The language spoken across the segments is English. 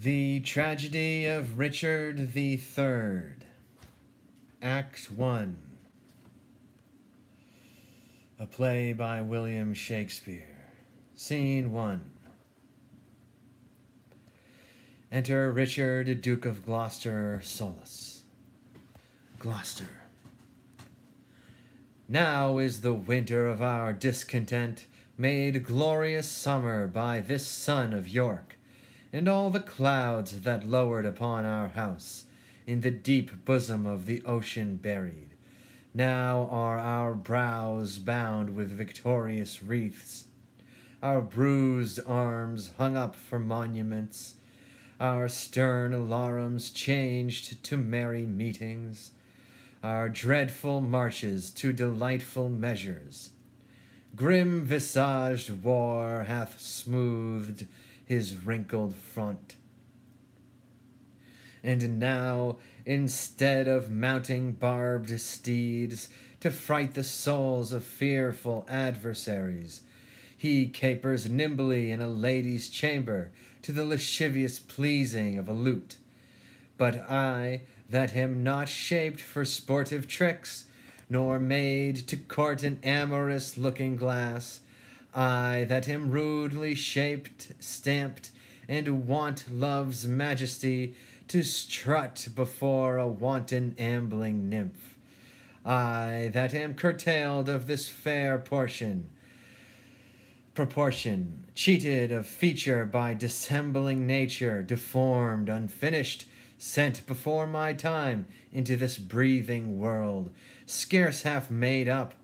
The Tragedy of Richard the Third, Act 1. A play by William Shakespeare. Scene 1. Enter Richard, Duke of Gloucester, solus. Gloucester. Now is the winter of our discontent made glorious summer by this son of York, and all the clouds that lowered upon our house, in the deep bosom of the ocean buried, now are our brows bound with victorious wreaths, our bruised arms hung up for monuments, our stern alarums changed to merry meetings, our dreadful marches to delightful measures. Grim-visaged war hath smoothed his wrinkled front. And now, instead of mounting barbed steeds to fright the souls of fearful adversaries, he capers nimbly in a lady's chamber to the lascivious pleasing of a lute. But I, that am not shaped for sportive tricks, nor made to court an amorous looking-glass, I, that am rudely shaped, stamped, and want love's majesty to strut before a wanton ambling nymph, I, that am curtailed of this fair proportion, cheated of feature by dissembling nature, deformed, unfinished, sent before my time into this breathing world, scarce half made up,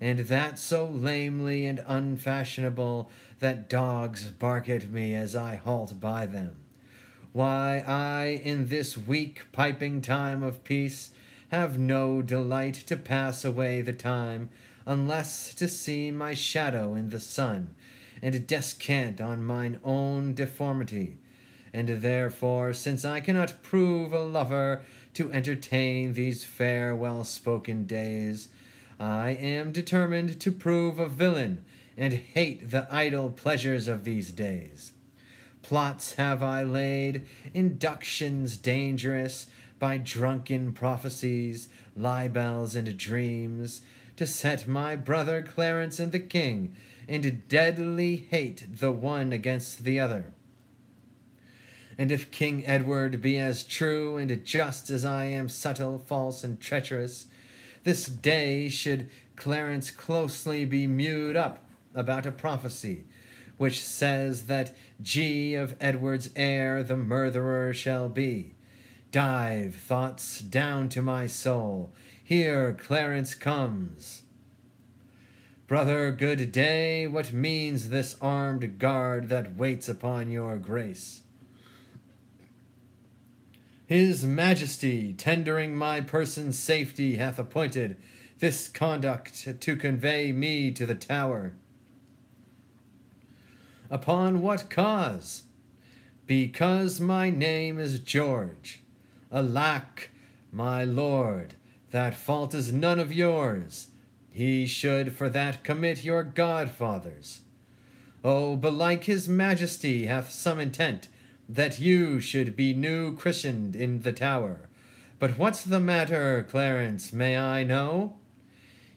and that so lamely and unfashionable that dogs bark at me as I halt by them. Why, I, in this weak piping time of peace, have no delight to pass away the time, unless to see my shadow in the sun, and descant on mine own deformity. And therefore, since I cannot prove a lover to entertain these fair well-spoken days, I am determined to prove a villain, and hate the idle pleasures of these days. Plots have I laid, inductions dangerous, by drunken prophecies, libels, and dreams, to set my brother Clarence and the king, and deadly hate the one against the other. And if King Edward be as true and just as I am subtle, false, and treacherous, this day should Clarence closely be mewed up about a prophecy, which says that G of Edward's heir the murderer shall be. Dive, thoughts, down to my soul. Here Clarence comes. Brother, good day. What means this armed guard that waits upon your grace? His Majesty, tendering my person's safety, hath appointed this conduct to convey me to the Tower. Upon what cause? Because my name is George. Alack, my lord, that fault is none of yours. He should for that commit your godfathers. Oh, belike his Majesty hath some intent that you should be new christened in the Tower. But what's the matter, Clarence, may I know?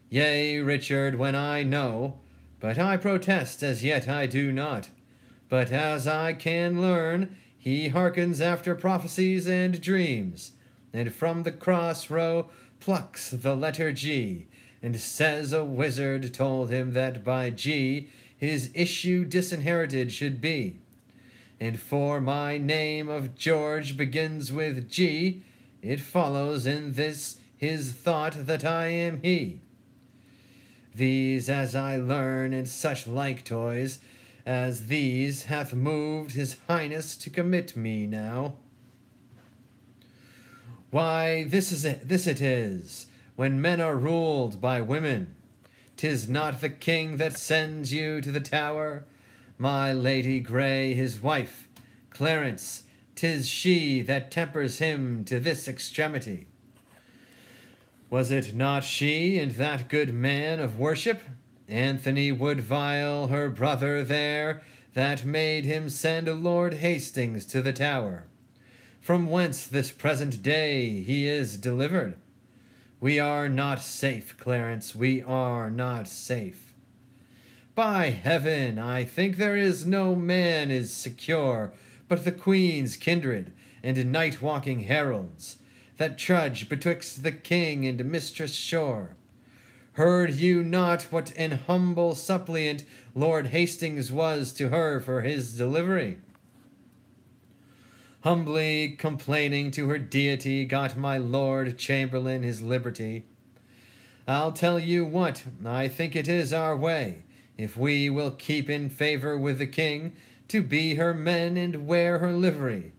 Yea, Richard, when I know, but I protest as yet I do not. But as I can learn, he hearkens after prophecies and dreams, and from the cross row plucks the letter G, and says a wizard told him that by G his issue disinherited should be. And for my name of George begins with G, it follows in this his thought that I am he. These, as I learn, and such like toys as these, hath moved his highness to commit me now. Why, this it is, when men are ruled by women. 'Tis not the king that sends you to the Tower, my Lady Grey, his wife, Clarence, 'tis she that tempers him to this extremity. Was it not she and that good man of worship, Anthony Woodvile, her brother there, that made him send Lord Hastings to the Tower, from whence this present day he is delivered. We are not safe, Clarence, we are not safe. By heaven, I think there is no man is secure but the queen's kindred and night-walking heralds, that trudge betwixt the king and mistress shore. Heard you not what an humble suppliant Lord Hastings was to her for his delivery? Humbly complaining to her deity, got my Lord Chamberlain his liberty. I'll tell you what, I think it is our way, if we will keep in favor with the king, to be her men and wear her livery,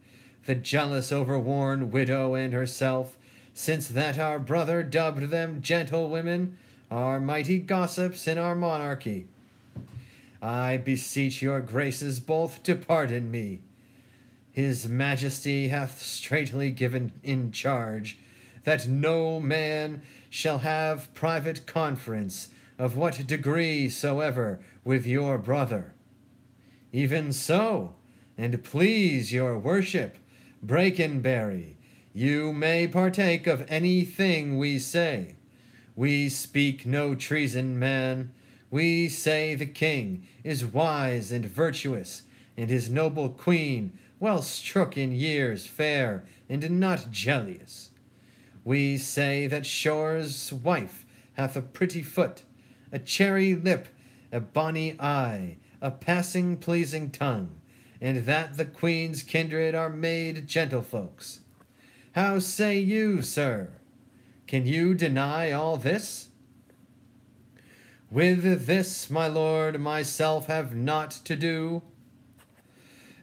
the jealous overworn widow and herself, since that our brother dubbed them gentlewomen, are mighty gossips in our monarchy. I beseech your graces both to pardon me. His majesty hath straitly given in charge that no man shall have private conference of what degree soever with your brother. Even so, and please your worship, Brakenbury, you may partake of anything we say. We speak no treason, man. We say the king is wise and virtuous, and his noble queen well strook in years, fair and not jealous. We say that Shore's wife hath a pretty foot, a cherry lip, a bonny eye, a passing pleasing tongue, and that the queen's kindred are made gentlefolks. How say you, sir? Can you deny all this? With this, my lord, myself have naught to do.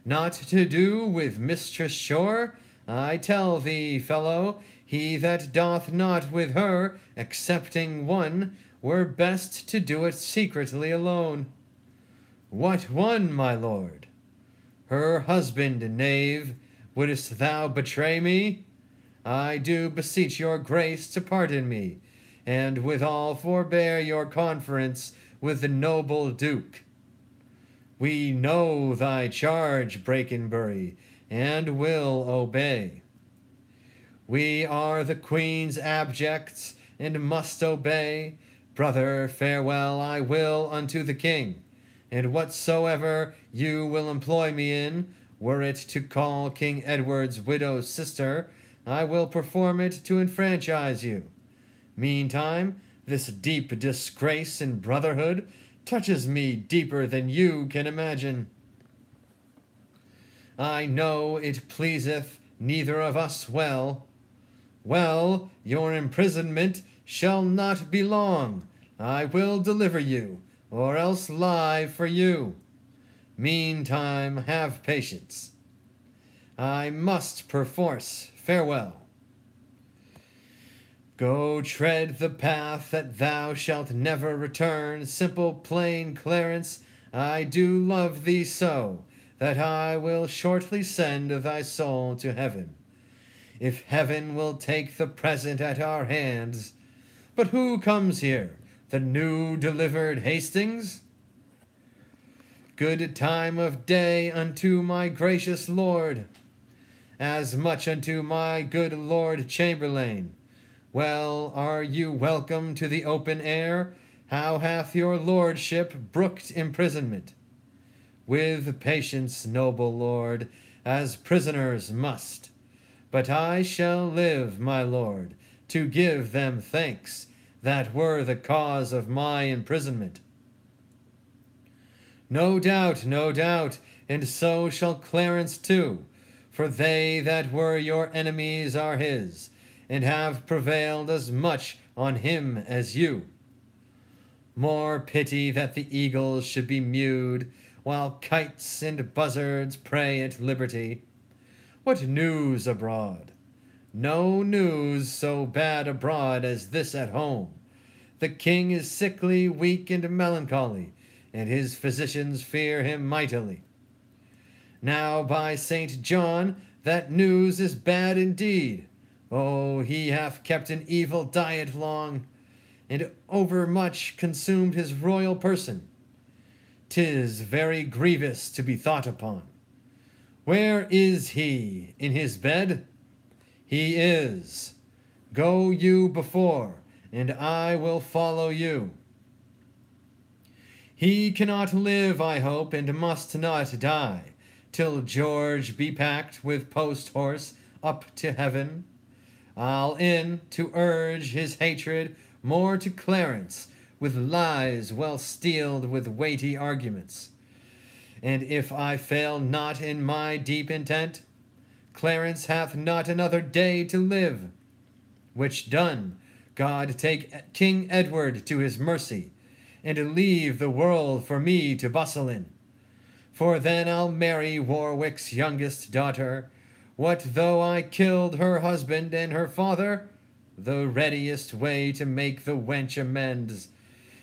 Naught to do with Mistress Shore? I tell thee, fellow, he that doth not with her, excepting one, were best to do it secretly alone. What one, my lord? Her husband, knave. Wouldst thou betray me? I do beseech your grace to pardon me, and withal forbear your conference with the noble duke. We know thy charge, Brakenbury, and will obey. We are the queen's abjects, and must obey. Brother, farewell, I will unto the king, and whatsoever you will employ me in, were it to call King Edward's widow's sister, I will perform it to enfranchise you. Meantime, this deep disgrace in brotherhood touches me deeper than you can imagine. I know it pleaseth neither of us well. Well, your imprisonment shall not be long. I will deliver you, or else lie for you. Meantime, have patience. I must perforce. Farewell. Go tread the path that thou shalt never return, simple plain Clarence, I do love thee so, that I will shortly send thy soul to heaven, if heaven will take the present at our hands. But who comes here? The new delivered Hastings? Good time of day unto my gracious lord, as much unto my good Lord Chamberlain. Well, are you welcome to the open air? How hath your lordship brooked imprisonment? With patience, noble lord, as prisoners must. But I shall live, my lord, to give them thanks that were the cause of my imprisonment. No doubt, and so shall Clarence too, for they that were your enemies are his, and have prevailed as much on him as you. More pity that the eagles should be mewed, while kites and buzzards pray at liberty. What news abroad? No news so bad abroad as this at home. The king is sickly, weak, and melancholy, and his physicians fear him mightily. Now, by St. John, that news is bad indeed. Oh, he hath kept an evil diet long, and overmuch consumed his royal person. 'tis very grievous to be thought upon. Where is he? In his bed? He is. Go you before, and I will follow you. He cannot live, I hope, and must not die, till George be packed with post-horse up to heaven. I'll in to urge his hatred more to Clarence, with lies well steeled with weighty arguments. And if I fail not in my deep intent, Clarence hath not another day to live. Which done, God take King Edward to his mercy, and leave the world for me to bustle in. For then I'll marry Warwick's youngest daughter. What though I killed her husband and her father? The readiest way to make the wench amends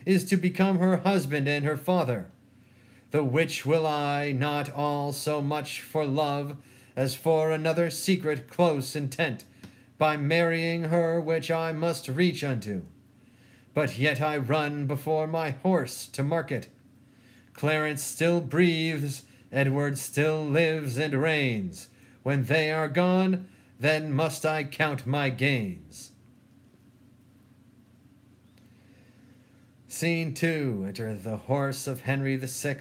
is to become her husband and her father. The which will I, not all so much for love as for another secret close intent, by marrying her which I must reach unto. But yet I run before my horse to market. Clarence still breathes, Edward still lives and reigns. When they are gone, then must I count my gains. Scene 2. Enter the horse of Henry VI,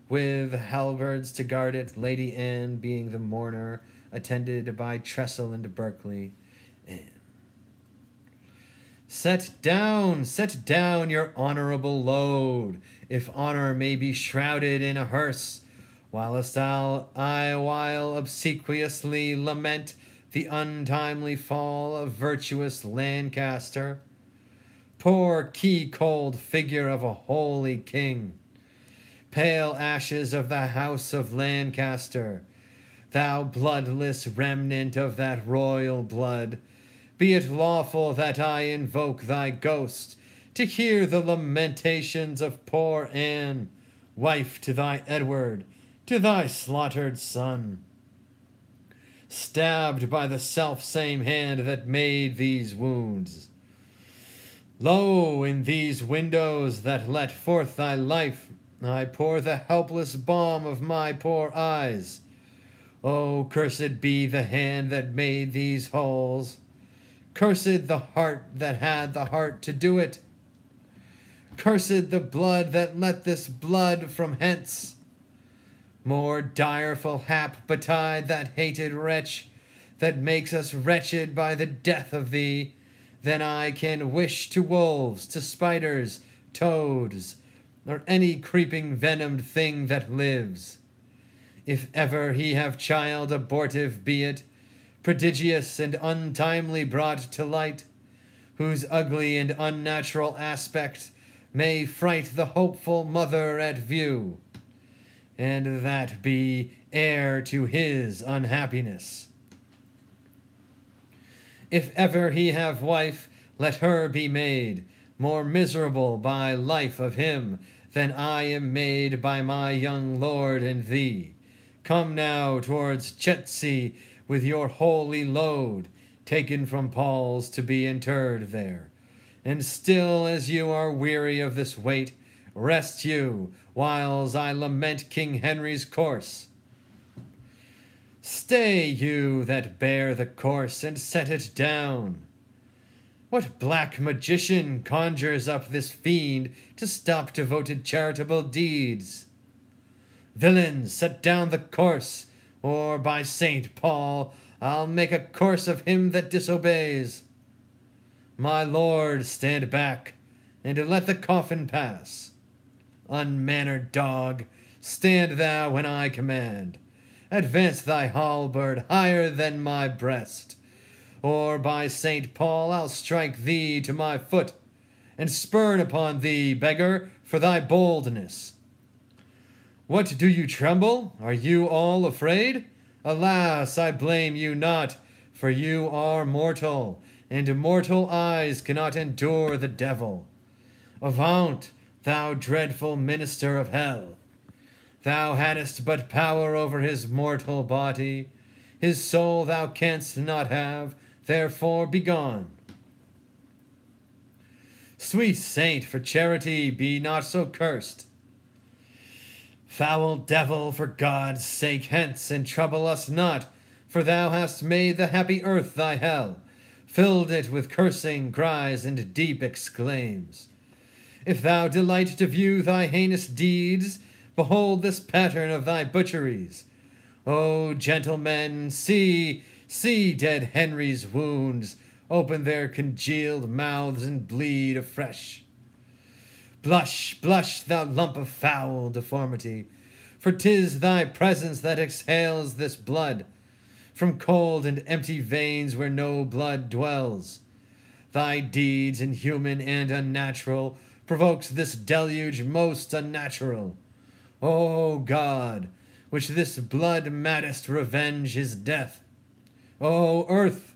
with halberds to guard it, Lady Anne being the mourner, attended by Tressel and Berkeley. Set down your honorable load, if honor may be shrouded in a hearse, whilst I while obsequiously lament the untimely fall of virtuous Lancaster. Poor key-cold figure of a holy king, pale ashes of the house of Lancaster, thou bloodless remnant of that royal blood, be it lawful that I invoke thy ghost to hear the lamentations of poor Anne, wife to thy Edward, to thy slaughtered son, stabbed by the self-same hand that made these wounds. Lo, in these windows that let forth thy life, I pour the helpless balm of my poor eyes. Oh, cursed be the hand that made these holes, cursed the heart that had the heart to do it, cursed the blood that let this blood from hence. More direful hap betide that hated wretch that makes us wretched by the death of thee, than I can wish to wolves, to spiders, toads, or any creeping venomed thing that lives. If ever he have child abortive be it, prodigious and untimely brought to light, whose ugly and unnatural aspect may fright the hopeful mother at view, and that be heir to his unhappiness. If ever he have wife, let her be made more miserable by life of him than I am made by my young lord and thee. Come now towards Chertsey with your holy load, taken from Paul's to be interred there. And still as you are weary of this weight, rest you, whiles I lament King Henry's course. Stay you that bear the corse, and set it down. What black magician conjures up this fiend to stop devoted charitable deeds? Villains, set down the corse, or by St. Paul, I'll make a corse of him that disobeys. My lord, stand back, and let the coffin pass. Unmannered dog, stand thou when I command. Advance thy halberd higher than my breast, or by St. Paul I'll strike thee to my foot, and spurn upon thee, beggar, for thy boldness. What, do you tremble? Are you all afraid? Alas, I blame you not, for you are mortal, and mortal eyes cannot endure the devil. Avaunt, thou dreadful minister of hell! Thou hadst but power over his mortal body. His soul thou canst not have, therefore begone. Sweet saint, for charity be not so cursed. Foul devil, for God's sake hence, and trouble us not, for thou hast made the happy earth thy hell, filled it with cursing cries and deep exclaims. If thou delight to view thy heinous deeds, behold this pattern of thy butcheries. O gentlemen, see, see dead Henry's wounds, open their congealed mouths and bleed afresh. Blush, blush, thou lump of foul deformity, for 'tis thy presence that exhales this blood, from cold and empty veins where no blood dwells. Thy deeds, inhuman and unnatural, provokes this deluge most unnatural. O God, which this blood maddest revenge his death. O earth,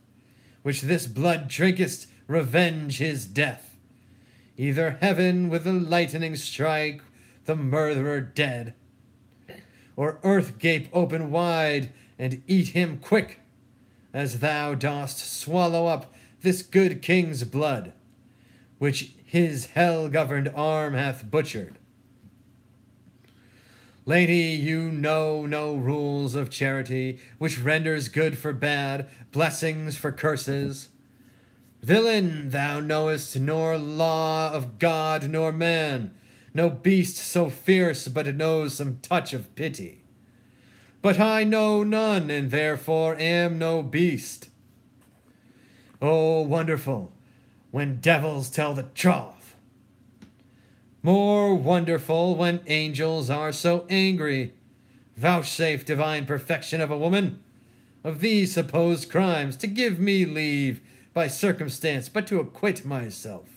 which this blood drinkest, revenge his death. Either heaven with the lightning strike the murderer dead, or earth gape open wide and eat him quick, as thou dost swallow up this good king's blood, which his hell-governed arm hath butchered. Lady, you know no rules of charity, which renders good for bad, blessings for curses. Villain, thou knowest nor law of God nor man, no beast so fierce but it knows some touch of pity. But I know none, and therefore am no beast. Oh, wonderful, when devils tell the troth! More wonderful when angels are so angry. Vouchsafe, divine perfection of a woman, of these supposed crimes to give me leave by circumstance but to acquit myself.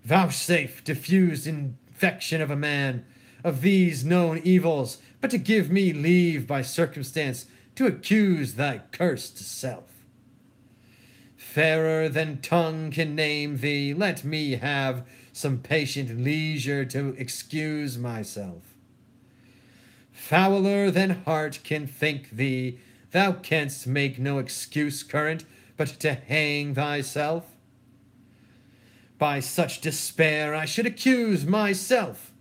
Vouchsafe, diffused infection of a man, of these known evils, but to give me leave by circumstance to accuse thy cursed self. Fairer than tongue can name thee, let me have some patient leisure to excuse myself. Fouler than heart can think thee, thou canst make no excuse current, but to hang thyself. By such despair I should accuse myself,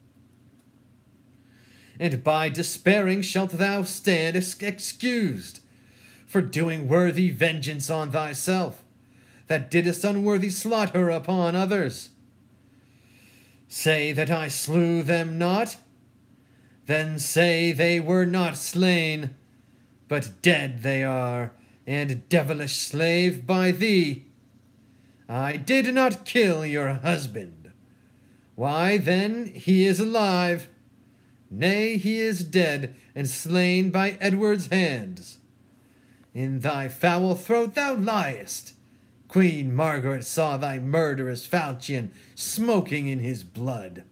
and by despairing shalt thou stand excused, for doing worthy vengeance on thyself, that didst unworthy slaughter upon others. Say that I slew them not, then say they were not slain, but dead they are, and devilish slave by thee. I did not kill your husband. Why, then, he is alive. Nay, he is dead, and slain by Edward's hands. In thy foul throat thou liest. Queen Margaret saw thy murderous falchion smoking in his blood,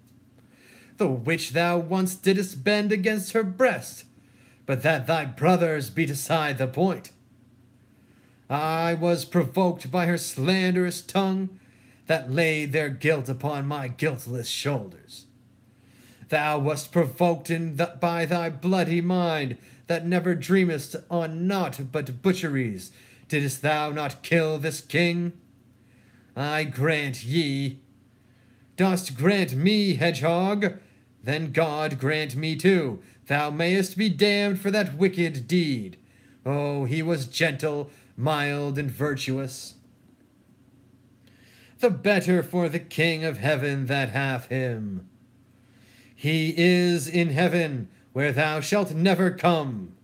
the which thou once didst bend against her breast, but that thy brothers beat aside the point. I was provoked by her slanderous tongue, that laid their guilt upon my guiltless shoulders. Thou wast provoked by thy bloody mind, that never dreamest on naught but butcheries. Didst thou not kill this king? I grant ye. Dost grant me, hedgehog? Then God grant me too. Thou mayest be damned for that wicked deed. Oh, he was gentle, mild, and virtuous. The better for the King of heaven that hath him. He is in heaven, where thou shalt never come.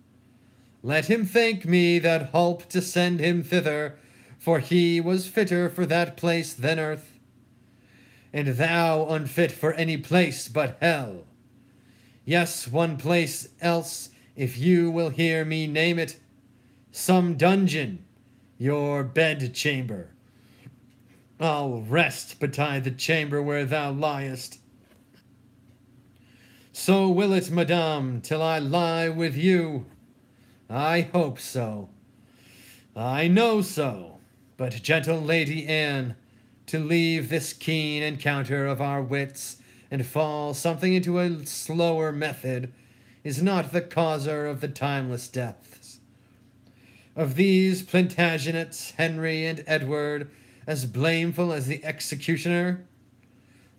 Let him thank me that holp to send him thither, for he was fitter for that place than earth, and thou unfit for any place but hell. Yes, one place else, if you will hear me name it, some dungeon, your bed-chamber. I'll rest betide the chamber where thou liest. So will it, madame, till I lie with you. I hope so. I know so. But, gentle Lady Anne, to leave this keen encounter of our wits and fall something into a slower method is not the causer of the timeless depths. Of these Plantagenets, Henry and Edward, as blameful as the executioner,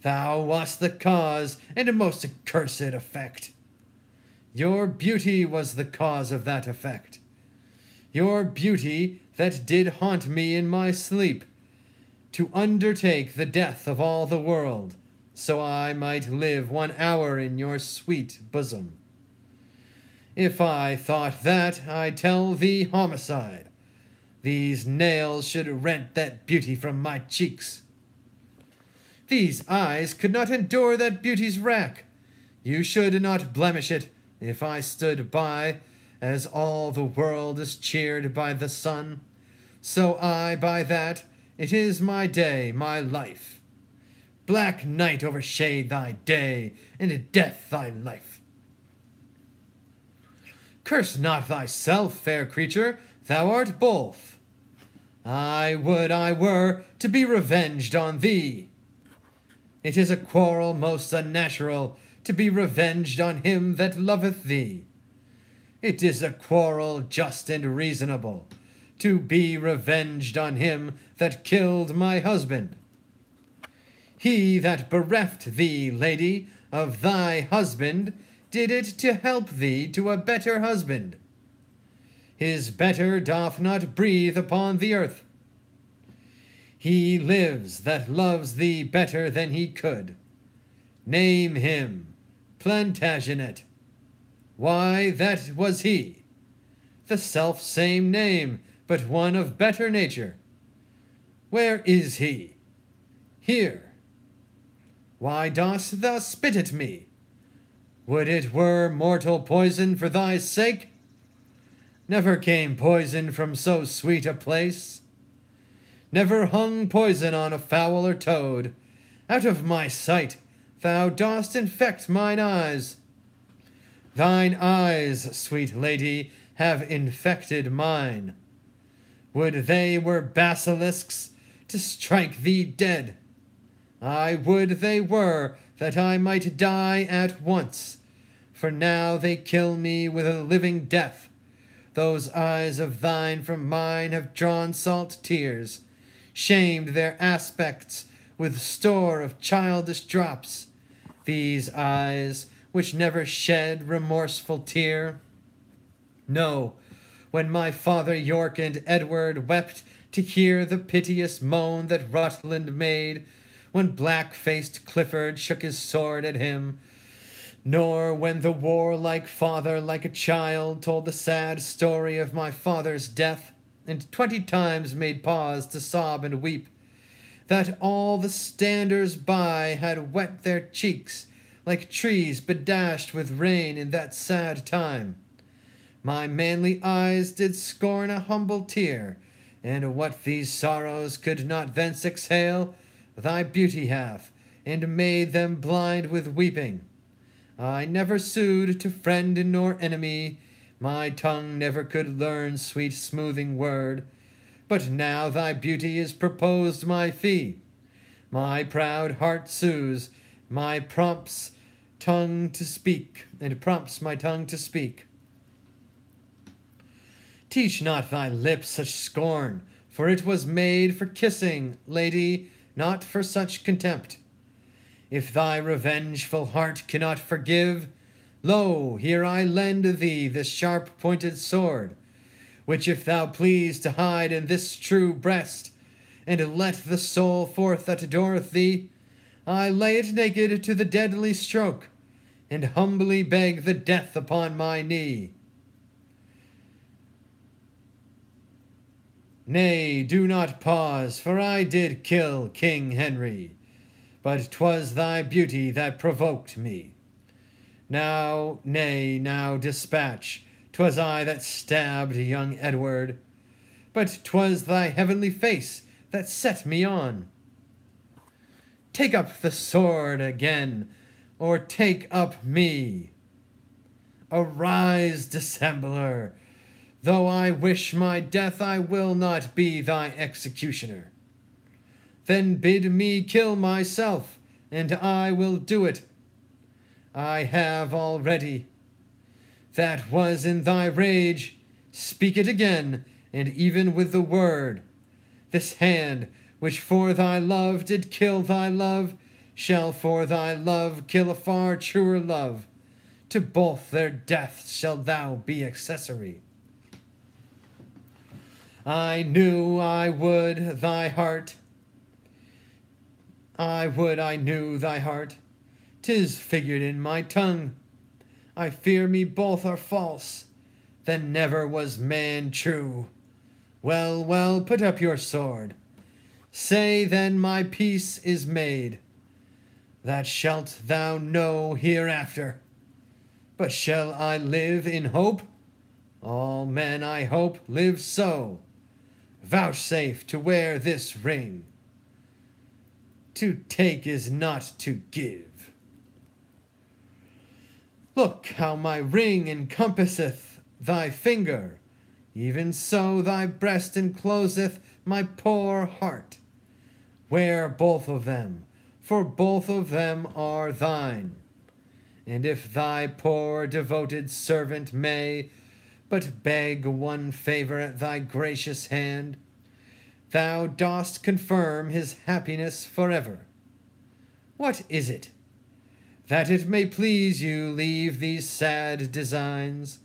Thou wast the cause and most accursed effect. Your beauty was the cause of that effect. Your beauty that did haunt me in my sleep, to undertake the death of all the world, so I might live 1 hour in your sweet bosom. If I thought that, I tell thee homicide. These nails should rent that beauty from my cheeks. These eyes could not endure that beauty's rack. You should not blemish it, if I stood by, as all the world is cheered by the sun. So I by that, it is my day, my life. Black night overshade thy day, and death thy life. Curse not thyself, fair creature, thou art both. I would I were to be revenged on thee. It is a quarrel most unnatural, to be revenged on him that loveth thee. It is a quarrel just and reasonable, to be revenged on him that killed my husband. He that bereft thee, lady, of thy husband, did it to help thee to a better husband. His better doth not breathe upon the earth. He lives that loves thee better than he could. Name him, Plantagenet. Why, that was he. The self-same name, but one of better nature. Where is he? Here. Why dost thou spit at me? Would it were mortal poison for thy sake? Never came poison from so sweet a place. Never hung poison on a fowl or toad. Out of my sight, thou dost infect mine eyes. Thine eyes, sweet lady, have infected mine. Would they were basilisks to strike thee dead. I would they were, that I might die at once. For now they kill me with a living death. Those eyes of thine from mine have drawn salt tears, shamed their aspects with store of childish drops. These eyes, which never shed remorseful tear. No, when my father York and Edward wept to hear the piteous moan that Rutland made, when black-faced Clifford shook his sword at him, nor when the warlike father like a child told the sad story of my father's death, and 20 times made pause to sob and weep, that all the standers by had wet their cheeks like trees bedashed with rain in that sad time. My manly eyes did scorn a humble tear, and what these sorrows could not thence exhale, thy beauty hath, and made them blind with weeping. I never sued to friend nor enemy, my tongue never could learn sweet smoothing word, but now thy beauty is proposed my fee. My proud heart sues, my prompts tongue to speak, and prompts my tongue to speak. Teach not thy lips such scorn, for it was made for kissing, lady, not for such contempt. If thy revengeful heart cannot forgive, lo, here I lend thee this sharp-pointed sword, which if thou please to hide in this true breast, and let the soul forth that adoreth thee, I lay it naked to the deadly stroke, and humbly beg the death upon my knee. Nay, do not pause, for I did kill King Henry, but 'twas thy beauty that provoked me. Now, nay, now dispatch, 'twas I that stabbed young Edward, but 'twas thy heavenly face that set me on. Take up the sword again, or take up me. Arise, dissembler. Though I wish my death, I will not be thy executioner. Then bid me kill myself, and I will do it. I have already. That was in thy rage. Speak it again, and even with the word. This hand, which for thy love did kill thy love, shall for thy love kill a far truer love. To both their deaths shalt thou be accessory. I knew I would thy heart. I knew thy heart. 'Tis figured in my tongue. I fear me both are false. Then never was man true. Well, well, put up your sword. Say then my peace is made. That shalt thou know hereafter. But shall I live in hope? All men, I hope, live so. Vouchsafe to wear this ring. To take is not to give. Look how my ring encompasseth thy finger, even so thy breast encloseth my poor heart. Wear both of them, for both of them are thine. And if thy poor devoted servant may but beg one favor at thy gracious hand, thou dost confirm his happiness forever. What is it? That it may please you, leave these sad designs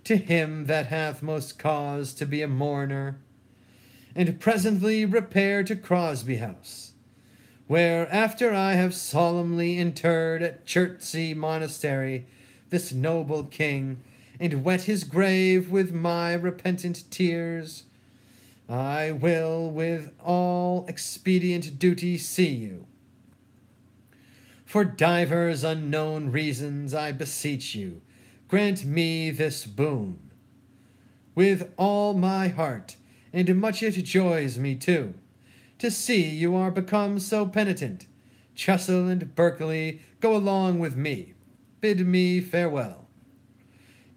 to him that hath most cause to be a mourner, and presently repair to Crosby House, where after I have solemnly interred at Chertsey Monastery this noble king, and wet his grave with my repentant tears, I will with all expedient duty see you. For divers unknown reasons I beseech you, grant me this boon. With all my heart, and much it joys me too, to see you are become so penitent. Chussel and Berkeley, go along with me. Bid me farewell.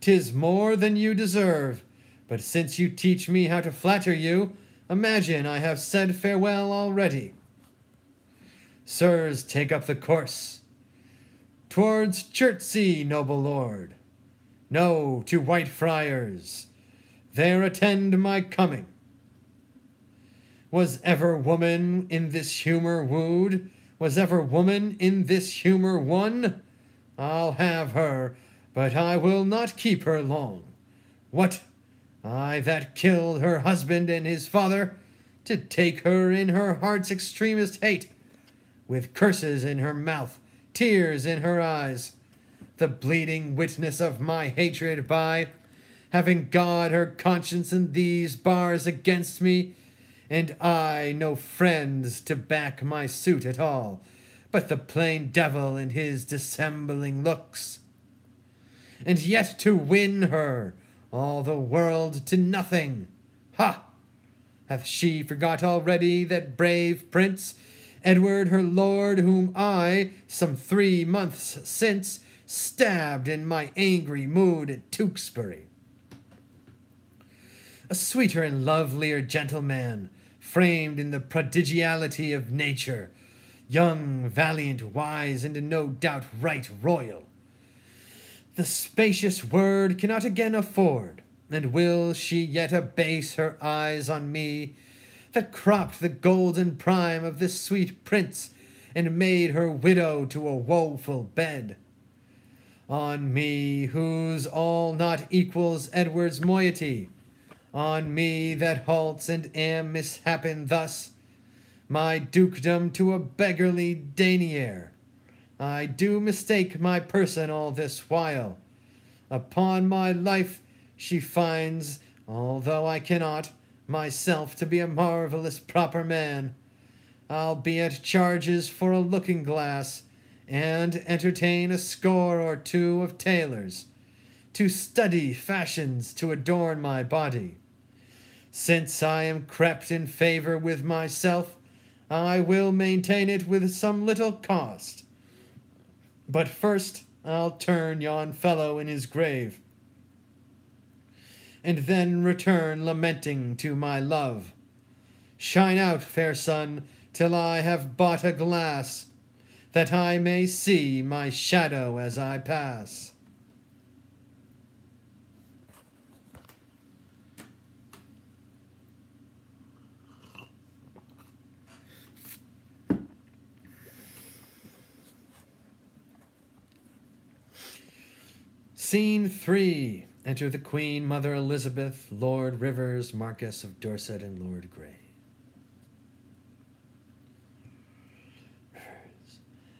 'Tis more than you deserve, but since you teach me how to flatter you, imagine I have said farewell already. Sirs, take up the course. Towards Chertsey, noble lord. No, to Whitefriars. There attend my coming. Was ever woman in this humor wooed? Was ever woman in this humor won? I'll have her, but I will not keep her long. What? I that killed her husband and his father, to take her in her heart's extremest hate, with curses in her mouth, tears in her eyes, the bleeding witness of my hatred by, having God her conscience in these bars against me, and I no friends to back my suit at all, but the plain devil in his dissembling looks. And yet to win her, all the world to nothing. Ha! Hath she forgot already that brave prince, Edward her lord, whom I, some 3 months since, stabbed in my angry mood at Tewkesbury? A sweeter and lovelier gentleman, framed in the prodigality of nature, young, valiant, wise, and no doubt right royal. The spacious word cannot again afford, and will she yet abase her eyes on me, that cropped the golden prime of this sweet prince, and made her widow to a woeful bed? On me, whose all not equals Edward's moiety, on me that halts and am mishappen thus, my dukedom to a beggarly denier. I do mistake my person all this while. Upon my life she finds, although I cannot, myself to be a marvellous proper man. I'll be at charges for a looking-glass, and entertain a score or 2 of tailors, to study fashions to adorn my body. Since I am crept in favour with myself, I will maintain it with some little cost. But first I'll turn yon fellow in his grave, and then return lamenting to my love. Shine out, fair sun, till I have bought a glass, that I may see my shadow as I pass. Scene 3. Enter the Queen, Mother Elizabeth, Lord Rivers, Marquess of Dorset, and Lord Grey.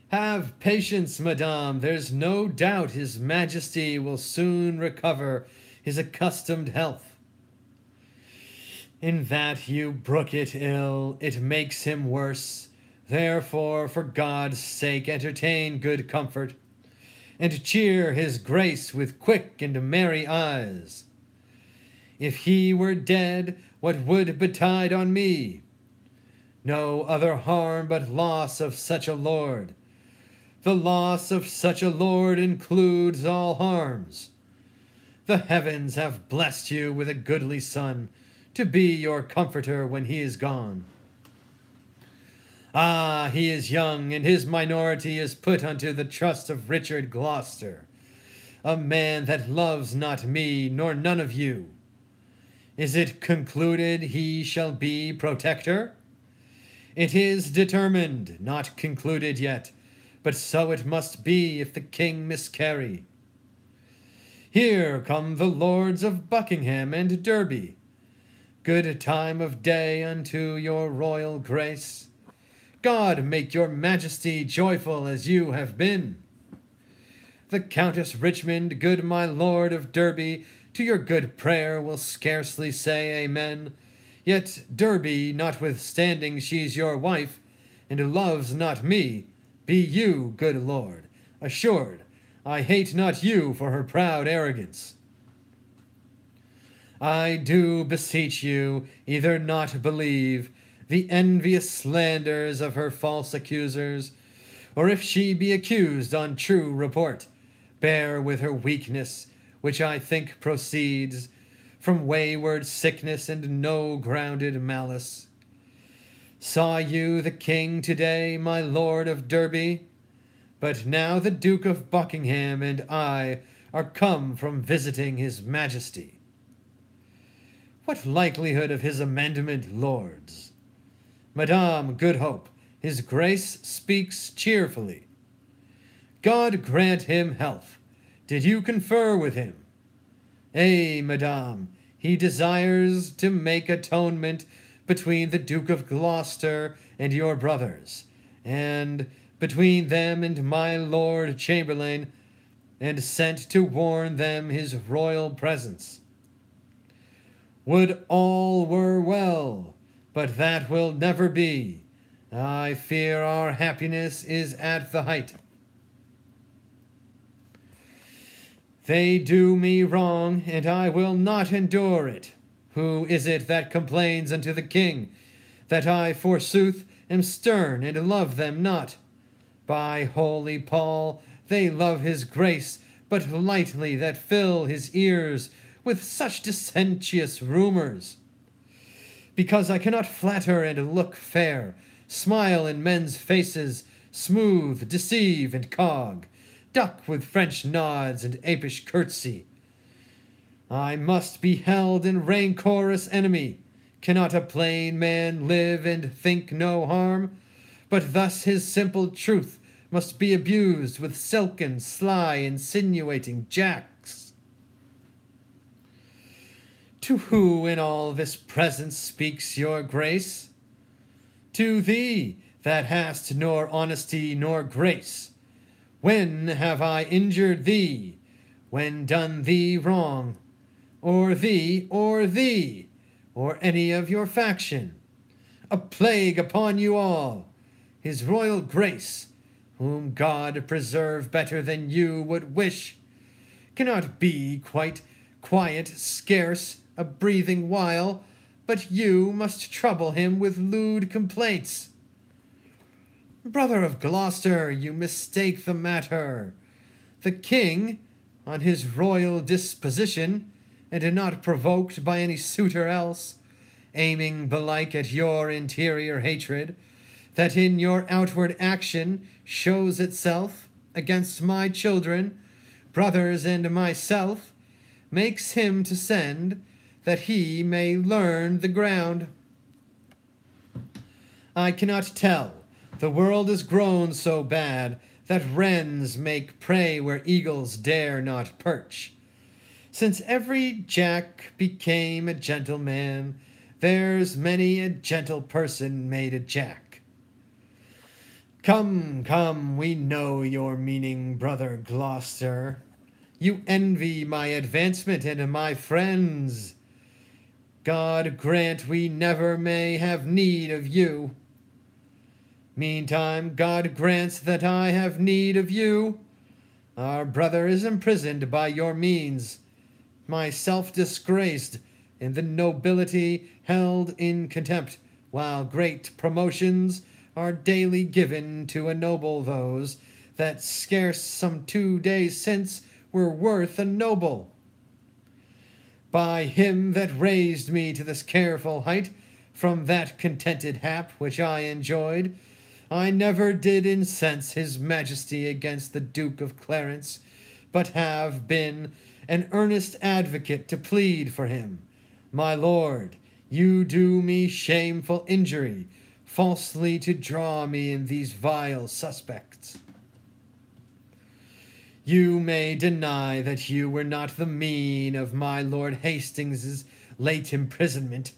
Have patience, madame. There's no doubt his majesty will soon recover his accustomed health. In that you brook it ill, it makes him worse. Therefore, for God's sake, entertain good comfort, and cheer his grace with quick and merry eyes. If he were dead, what would betide on me? No other harm but loss of such a lord. The loss of such a lord includes all harms. The heavens have blessed you with a goodly son, to be your comforter when he is gone. Ah, he is young, and his minority is put unto the trust of Richard Gloucester, a man that loves not me, nor none of you. Is it concluded he shall be protector? It is determined, not concluded yet, but so it must be if the king miscarry. Here come the lords of Buckingham and Derby. Good time of day unto your royal grace. God make your majesty joyful as you have been. The Countess Richmond, good my lord of Derby, to your good prayer will scarcely say amen. Yet Derby, notwithstanding she's your wife, and loves not me, be you, good lord, assured I hate not you for her proud arrogance. I do beseech you, either not believe the envious slanders of her false accusers, or if she be accused on true report, bear with her weakness, which I think proceeds from wayward sickness and no grounded malice. Saw you the king today, my lord of Derby? But now the Duke of Buckingham and I are come from visiting his majesty. What likelihood of his amendment, lords? Madame, good hope, his grace speaks cheerfully. God grant him health. Did you confer with him? Ay, madame, he desires to make atonement between the Duke of Gloucester and your brothers, and between them and my Lord Chamberlain, and sent to warn them his royal presence. Would all were well, but that will never be. I fear our happiness is at the height. They do me wrong, and I will not endure it. Who is it that complains unto the king, that I forsooth am stern and love them not? By holy Paul, they love his grace but lightly that fill his ears with such dissentious rumors. Because I cannot flatter and look fair, smile in men's faces, smooth, deceive, and cog, duck with French nods and apish curtsy. I must be held in rancorous enemy. Cannot a plain man live and think no harm? But thus his simple truth must be abused with silken, sly, insinuating jacks. To who in all this presence speaks your grace? To thee, that hast nor honesty nor grace. When have I injured thee? When done thee wrong? Or thee, or any of your faction? A plague upon you all! His royal grace, whom God preserve better than you would wish, cannot be quite quiet, scarce a breathing while, but you must trouble him with lewd complaints. Brother of Gloucester, you mistake the matter. The king, on his royal disposition, and not provoked by any suitor else, aiming belike at your interior hatred, that in your outward action shows itself against my children, brothers, and myself, makes him to send, that he may learn the ground. I cannot tell. The world is grown so bad that wrens make prey where eagles dare not perch. Since every Jack became a gentleman, there's many a gentle person made a Jack. Come, come, we know your meaning, brother Gloucester. You envy my advancement and my friends. God grant we never may have need of you. Meantime, God grants that I have need of you. Our brother is imprisoned by your means, myself disgraced, and the nobility held in contempt, while great promotions are daily given to ennoble those that scarce some 2 days since were worth a noble. By him that raised me to this careful height, from that contented hap which I enjoyed, I never did incense his majesty against the Duke of Clarence, but have been an earnest advocate to plead for him. My lord, you do me shameful injury, falsely to draw me in these vile suspects. You may deny that you were not the mean of my Lord Hastings's late imprisonment.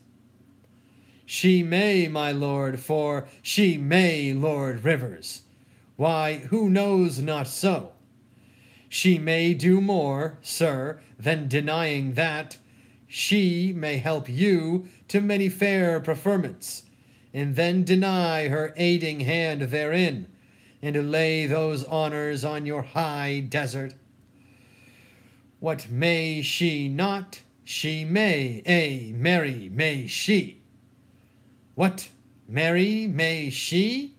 She may, my lord, for she may Lord Rivers. Why, who knows not so? She may do more, sir, than denying that. She may help you to many fair preferments, and then deny her aiding hand therein, and lay those honors on your high desert. What may she not, she may, marry may she. What, marry may she?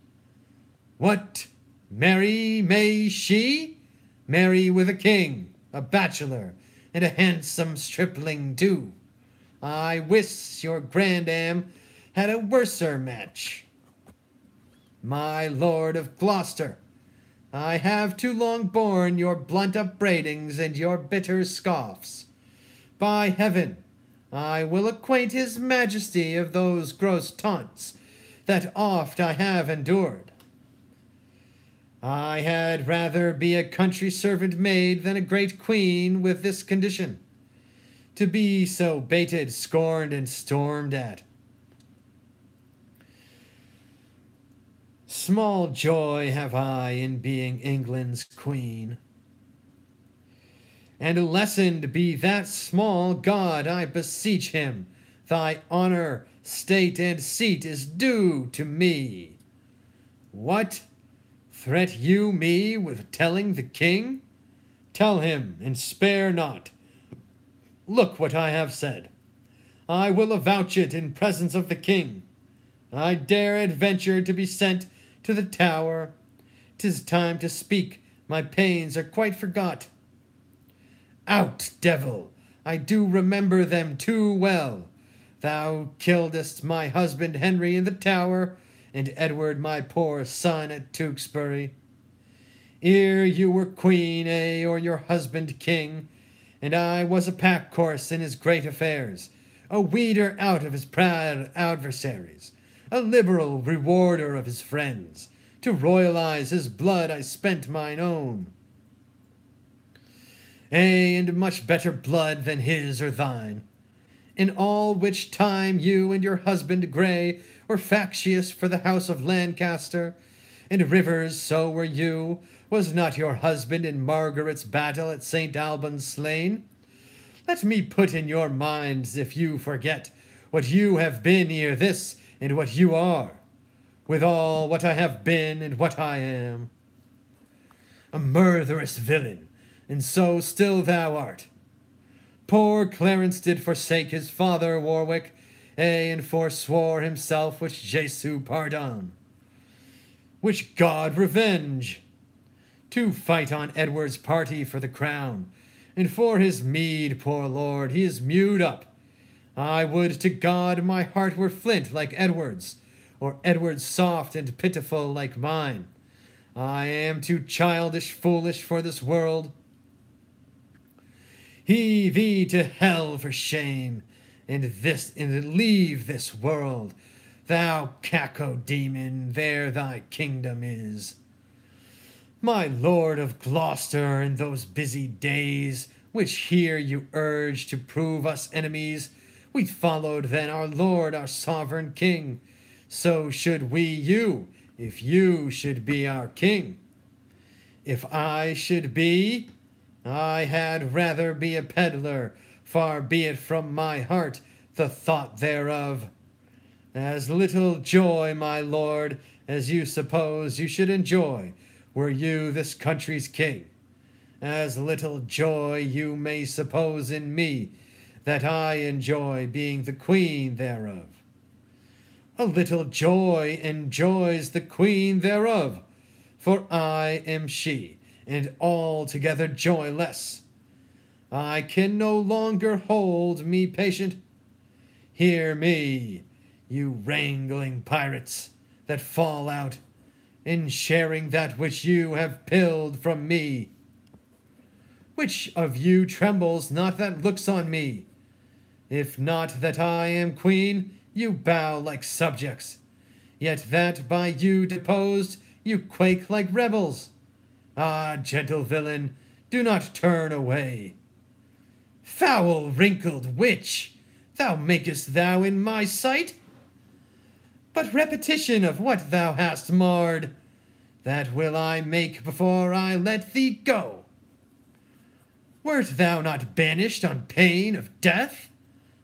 What, marry may she? Marry with a king, a bachelor, and a handsome stripling too. I wis your grandam had a worser match. My lord of Gloucester, I have too long borne your blunt upbraidings and your bitter scoffs. By heaven, I will acquaint his majesty of those gross taunts that oft I have endured. I had rather be a country servant maid than a great queen with this condition, to be so baited, scorned, and stormed at. Small joy have I in being England's queen, and lessened be that small God, I beseech him. Thy honor, state, and seat is due to me. What? Threat you me with telling the king? Tell him, and spare not. Look what I have said. I will avouch it in presence of the king. I dare adventure to be sent to the Tower. 'Tis time to speak, my pains are quite forgot. Out, devil! I do remember them too well. Thou killedst my husband Henry in the Tower, and Edward my poor son at Tewkesbury. Ere you were queen, or your husband king, and I was a pack horse in his great affairs, a weeder out of his proud adversaries, a liberal rewarder of his friends. To royalize his blood I spent mine own. And much better blood than his or thine. In all which time you and your husband Grey were factious for the house of Lancaster, and Rivers, so were you. Was not your husband in Margaret's battle at St. Albans slain? Let me put in your minds, if you forget, what you have been ere this, and what you are, with all what I have been and what I am. A murderous villain, and so still thou art. Poor Clarence did forsake his father Warwick, and forswore himself, which Jesu pardon, which God revenge, to fight on Edward's party for the crown, and for his meed, poor lord, he is mewed up. I would to God my heart were flint like Edward's, or Edward's soft and pitiful like mine. I am too childish, foolish for this world. Heave thee to hell for shame, and leave this world. Thou cacodemon, there thy kingdom is. My lord of Gloucester, in those busy days, which here you urge to prove us enemies, we followed then our lord, our sovereign king. So should we you, if you should be our king. If I should be, I had rather be a peddler, far be it from my heart the thought thereof. As little joy, my lord, as you suppose you should enjoy, were you this country's king. As little joy you may suppose in me, that I enjoy being the queen thereof. A little joy enjoys the queen thereof, for I am she, and altogether joyless. I can no longer hold me patient. Hear me, you wrangling pirates, that fall out in sharing that which you have pilled from me. Which of you trembles not that looks on me? If not that I am queen, you bow like subjects. Yet that by you deposed, you quake like rebels. Ah, gentle villain, do not turn away. Foul wrinkled witch, thou makest thou in my sight? But repetition of what thou hast marred, that will I make before I let thee go. Wert thou not banished on pain of death?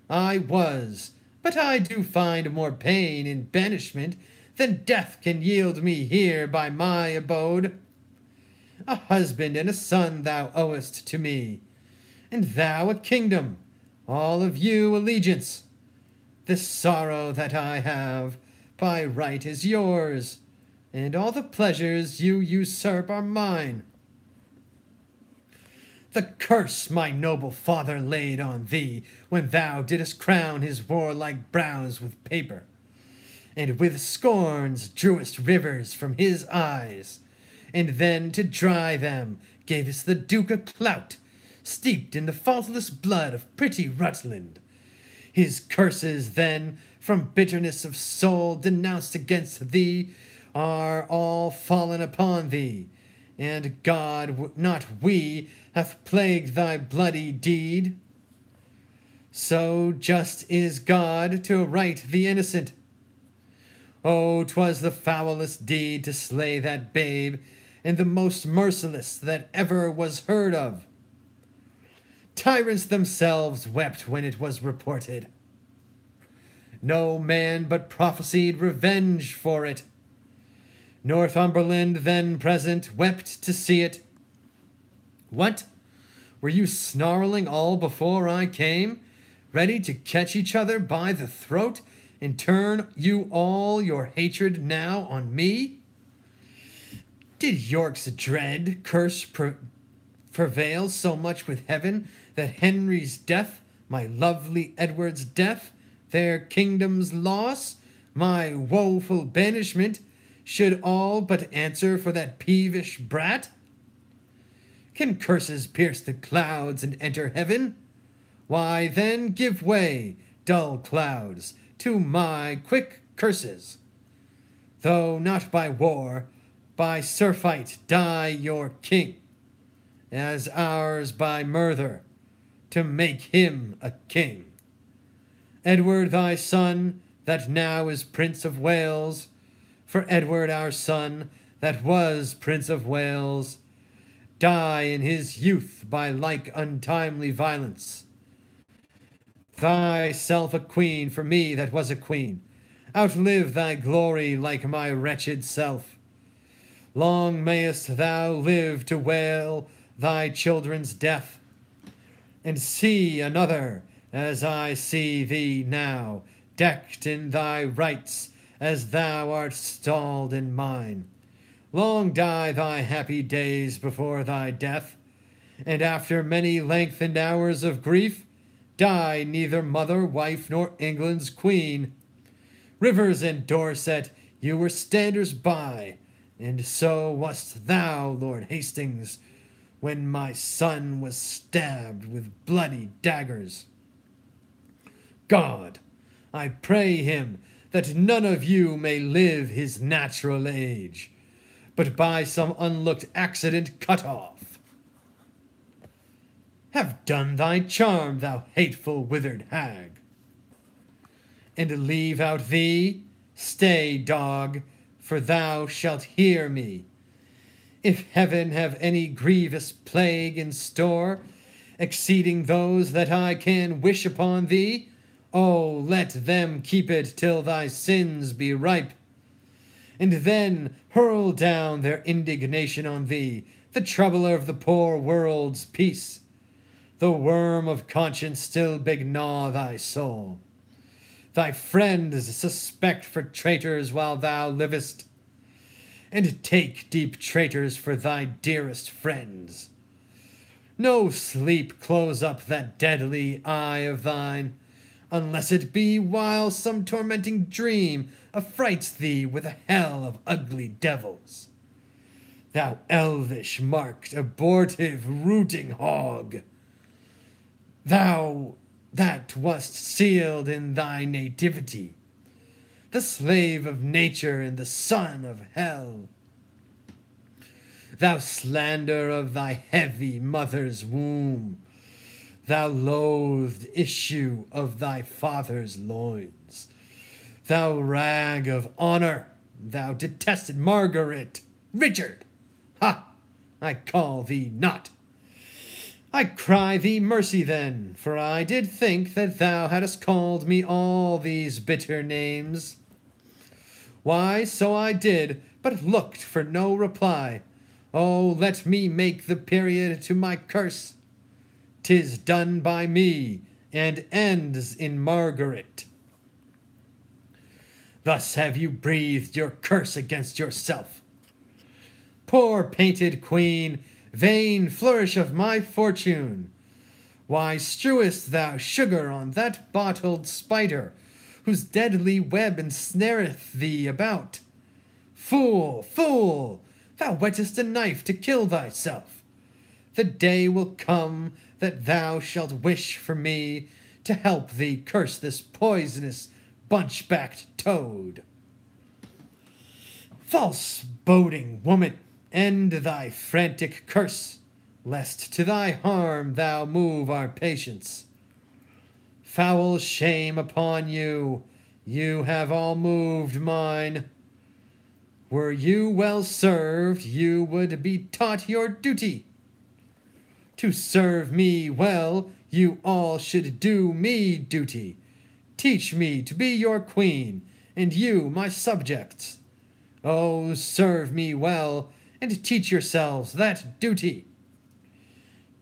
I was, but I do find more pain in banishment than death can yield me here by my abode. A husband and a son thou owest to me, and thou a kingdom, all of you allegiance. This sorrow that I have, by right is yours, and all the pleasures you usurp are mine. The curse my noble father laid on thee, when thou didst crown his warlike brows with paper, and with scorns drewest rivers from his eyes, and then to dry them gavest the Duke a clout, steeped in the faultless blood of pretty Rutland. His curses then, from bitterness of soul denounced against thee, are all fallen upon thee, and God, not we, hath plagued thy bloody deed. So just is God to right the innocent. Oh, 'twas the foulest deed to slay that babe, and the most merciless that ever was heard of. Tyrants themselves wept when it was reported. No man but prophesied revenge for it. Northumberland, then present, wept to see it. What? Were you snarling all before I came, ready to catch each other by the throat, and turn you all your hatred now on me? Did York's dread curse prevail so much with heaven that Henry's death, my lovely Edward's death, their kingdom's loss, my woeful banishment, should all but answer for that peevish brat? Can curses pierce the clouds and enter heaven? Why then give way, dull clouds, to my quick curses. Though not by war, by surfeit die your king, as ours by murder, to make him a king. Edward thy son, that now is Prince of Wales, for Edward our son, that was Prince of Wales, die in his youth by like untimely violence. Thyself a queen for me that was a queen, outlive thy glory like my wretched self. Long mayest thou live to wail thy children's death, and see another as I see thee now, decked in thy rights as thou art stalled in mine. Long die thy happy days before thy death, and after many lengthened hours of grief, die neither mother, wife, nor England's queen. Rivers and Dorset, you were standers by, and so wast thou, Lord Hastings, when my son was stabbed with bloody daggers. God, I pray him that none of you may live his natural age, but by some unlooked accident cut off. Have done thy charm, thou hateful withered hag, and leave out thee. Stay, dog, for thou shalt hear me. If heaven have any grievous plague in store, exceeding those that I can wish upon thee, oh, let them keep it till thy sins be ripe, and then hurl down their indignation on thee, the troubler of the poor world's peace. The worm of conscience still begnaw thy soul. Thy friends suspect for traitors while thou livest, and take deep traitors for thy dearest friends. No sleep close up that deadly eye of thine, unless it be while some tormenting dream affrights thee with a hell of ugly devils. Thou elvish marked, abortive, rooting hog, thou that wast sealed in thy nativity, the slave of nature and the son of hell. Thou slander of thy heavy mother's womb, thou loathed issue of thy father's loins, thou rag of honor, thou detested Margaret, Richard, ha! I call thee not. I cry thee mercy then, for I did think that thou hadst called me all these bitter names. Why, so I did, but looked for no reply. Oh, let me make the period to my curse. 'Tis done by me, and ends in Margaret. Thus have you breathed your curse against yourself. Poor painted queen, vain flourish of my fortune, why strewest thou sugar on that bottled spider, whose deadly web ensnareth thee about? Fool, fool, thou whettest a knife to kill thyself. The day will come that thou shalt wish for me to help thee curse this poisonous bunch-backed toad. False boding woman, end thy frantic curse, lest to thy harm thou move our patience. Foul shame upon you, you have all moved mine. Were you well served, you would be taught your duty. To serve me well, you all should do me duty. Teach me to be your queen, and you my subjects. Oh, serve me well, and teach yourselves that duty.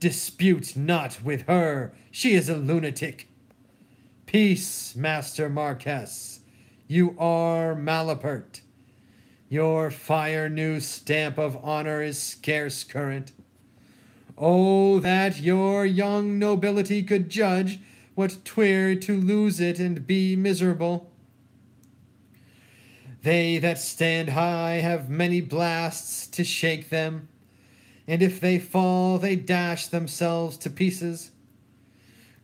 Dispute not with her, she is a lunatic. Peace, Master Marquess, you are malapert. Your fire new stamp of honor is scarce current. Oh, that your young nobility could judge what 'twere to lose it and be miserable. They that stand high have many blasts to shake them, and if they fall, they dash themselves to pieces.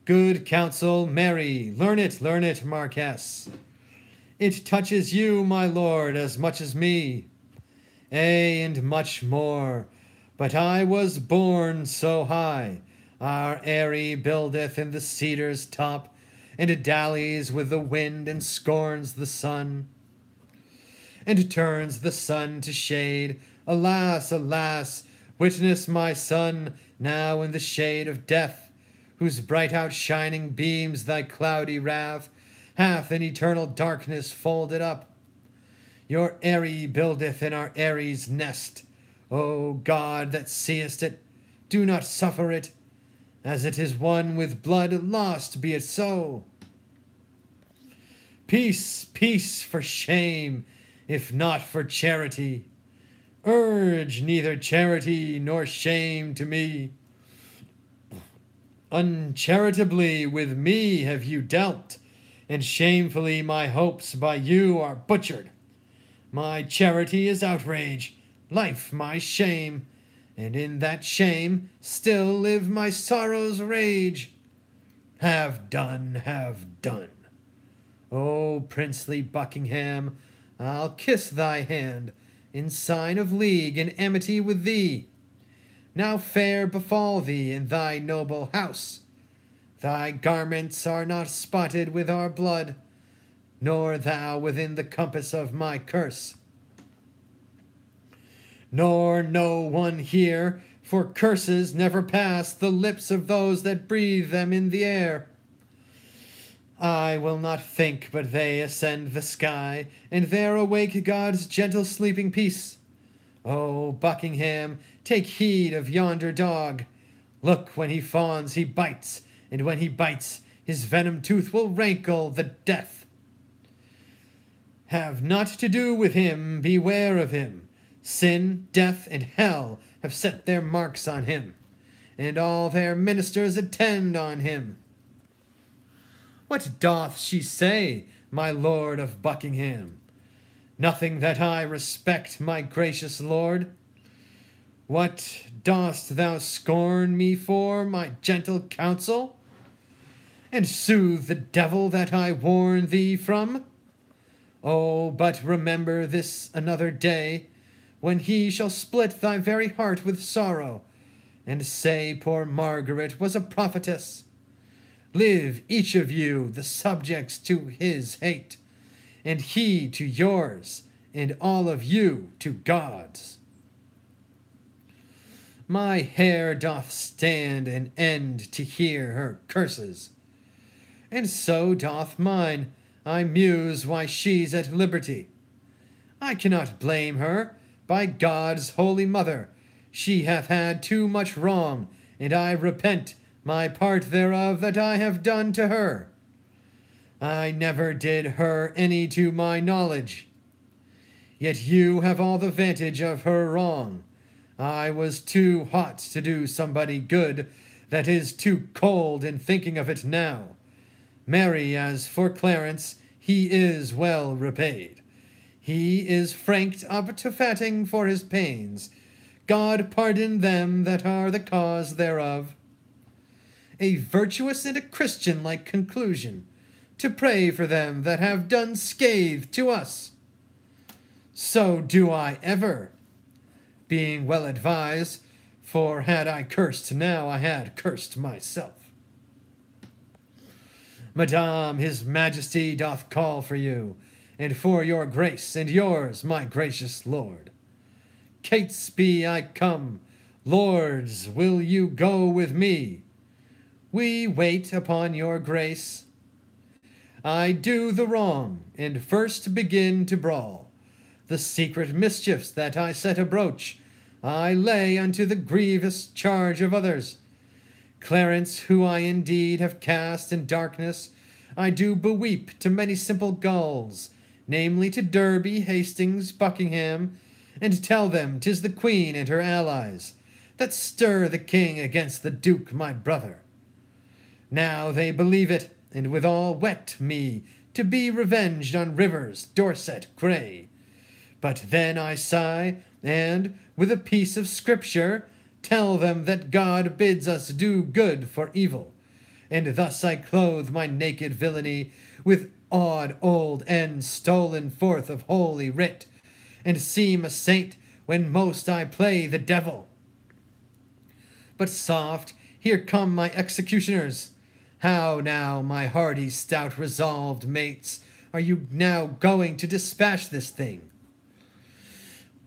Good counsel, Mary, learn it, Marquess. It touches you, my lord, as much as me. Ay, and much more. But I was born so high. Our eyrie buildeth in the cedar's top, and dallies with the wind and scorns the sun, and turns the sun to shade. Alas, alas, witness my son, now in the shade of death, whose bright outshining beams thy cloudy wrath hath in eternal darkness folded up. Your eyrie buildeth in our eyrie's nest. O God, that seest it, do not suffer it. As it is won with blood lost, be it so. Peace, peace, for shame, if not for charity. Urge neither charity nor shame to me. Uncharitably with me have you dealt, and shamefully my hopes by you are butchered. My charity is outrage, life my shame, and in that shame still live my sorrow's rage. Have done, have done. O princely Buckingham, I'll kiss thy hand, in sign of league and amity with thee. Now fair befall thee in thy noble house. Thy garments are not spotted with our blood, nor thou within the compass of my curse. Nor no one here, for curses never pass the lips of those that breathe them in the air. I will not think, but they ascend the sky, and there awake God's gentle sleeping peace. O Buckingham, take heed of yonder dog. Look, when he fawns, he bites, and when he bites, his venom tooth will rankle the death. Have not to do with him, beware of him. Sin, death, and hell have set their marks on him, and all their ministers attend on him. What doth she say, my lord of Buckingham? Nothing that I respect, my gracious lord. What dost thou scorn me for, my gentle counsel, and soothe the devil that I warn thee from? Oh, but remember this another day, when he shall split thy very heart with sorrow, and say poor Margaret was a prophetess. Live each of you the subjects to his hate, and he to yours, and all of you to God's. My hair doth stand an end to hear her curses, and so doth mine. I muse why she's at liberty. I cannot blame her, by God's holy mother. She hath had too much wrong, and I repent my part thereof that I have done to her. I never did her any to my knowledge. Yet you have all the vantage of her wrong. I was too hot to do somebody good, that is too cold in thinking of it now. Marry, as for Clarence, he is well repaid. He is franked up to fatting for his pains. God pardon them that are the cause thereof. A virtuous and a Christian-like conclusion, to pray for them that have done scathe to us. So do I ever, being well advised, for had I cursed now, I had cursed myself. Madame, his majesty doth call for you, and for your grace and yours, my gracious lord. Catesby, I come. Lords, will you go with me? We wait upon your grace. I do the wrong, and first begin to brawl. The secret mischiefs that I set abroach, I lay unto the grievous charge of others. Clarence, who I indeed have cast in darkness, I do beweep to many simple gulls, namely to Derby, Hastings, Buckingham, and tell them 'tis the Queen and her allies that stir the king against the Duke my brother. Now they believe it, and withal wet me to be revenged on Rivers, Dorset, Grey. But then I sigh, and, with a piece of scripture, tell them that God bids us do good for evil, and thus I clothe my naked villainy with odd old ends stolen forth of holy writ, and seem a saint when most I play the devil. But soft, here come my executioners. How now, my hardy, stout, resolved mates, are you now going to dispatch this thing?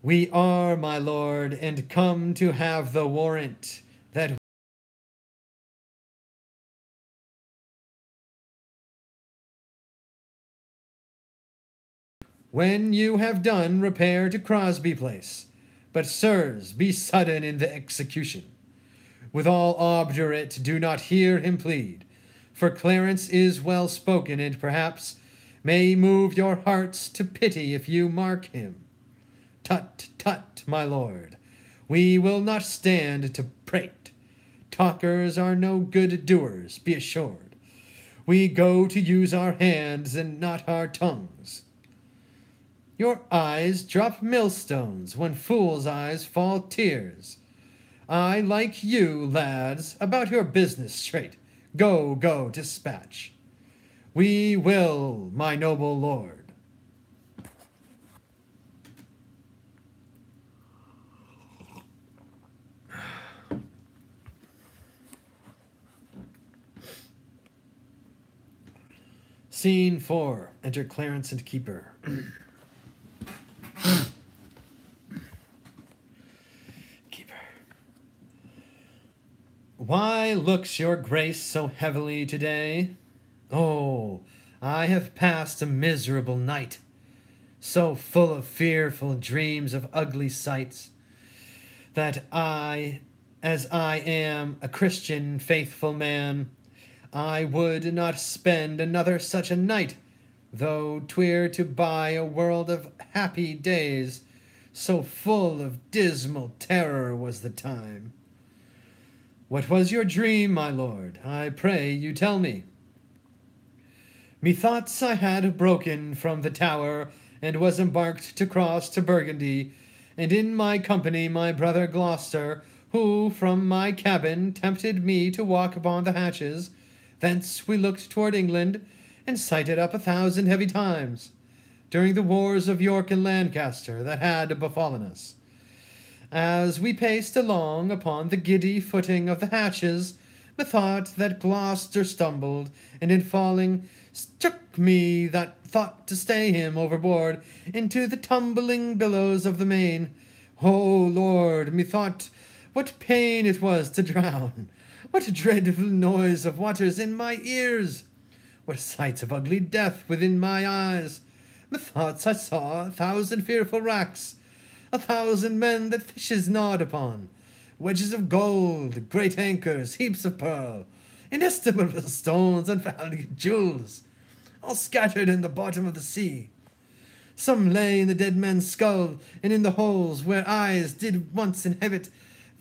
We are, my lord, and come to have the warrant that when you have done, repair to Crosby Place. But, sirs, be sudden in the execution. With all obdurate, do not hear him plead. For Clarence is well spoken, and perhaps may move your hearts to pity if you mark him. Tut, tut, my lord, we will not stand to prate. Talkers are no good doers, be assured. We go to use our hands and not our tongues. Your eyes drop millstones when fools' eyes fall tears. I, like you, lads, about your business straight. Go, go, dispatch. We will, my noble lord. Scene 4. Enter Clarence and Keeper. Keeper. Why looks your grace so heavily today? Oh, I have passed a miserable night, so full of fearful dreams of ugly sights, that as I am a Christian faithful man, I would not spend another such a night, though 'twere to buy a world of happy days, so full of dismal terror was the time. What was your dream, my lord? I pray you tell me. Methoughts I had broken from the tower, and was embarked to cross to Burgundy, and in my company my brother Gloucester, who from my cabin tempted me to walk upon the hatches. Thence we looked toward England, and sighted up 1,000 heavy times, during the wars of York and Lancaster that had befallen us. As we paced along upon the giddy footing of the hatches, methought that Gloucester stumbled, and in falling struck me that thought to stay him overboard into the tumbling billows of the main. O Lord, methought what pain it was to drown! What dreadful noise of waters in my ears! What sights of ugly death within my eyes! Methoughts I saw 1,000 fearful wracks, 1,000 men that fishes gnawed upon, wedges of gold, great anchors, heaps of pearl, inestimable stones and valiant jewels, all scattered in the bottom of the sea. Some lay in the dead man's skull, and in the holes where eyes did once inhabit,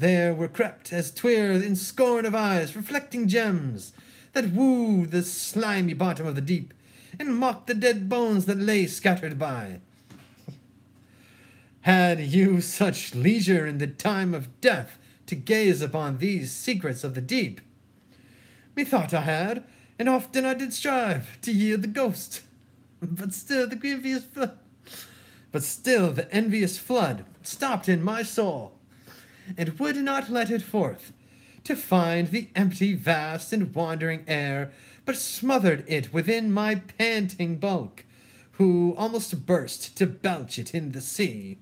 there were crept, as 'twere in scorn of eyes, reflecting gems, that wooed the slimy bottom of the deep, and mocked the dead bones that lay scattered by. Had you such leisure in the time of death to gaze upon these secrets of the deep? Methought I had, and often I did strive to yield the ghost, but still the envious flood stopped in my soul, and would not let it forth, to find the empty, vast, and wandering air, but smothered it within my panting bulk, who almost burst to belch it in the sea.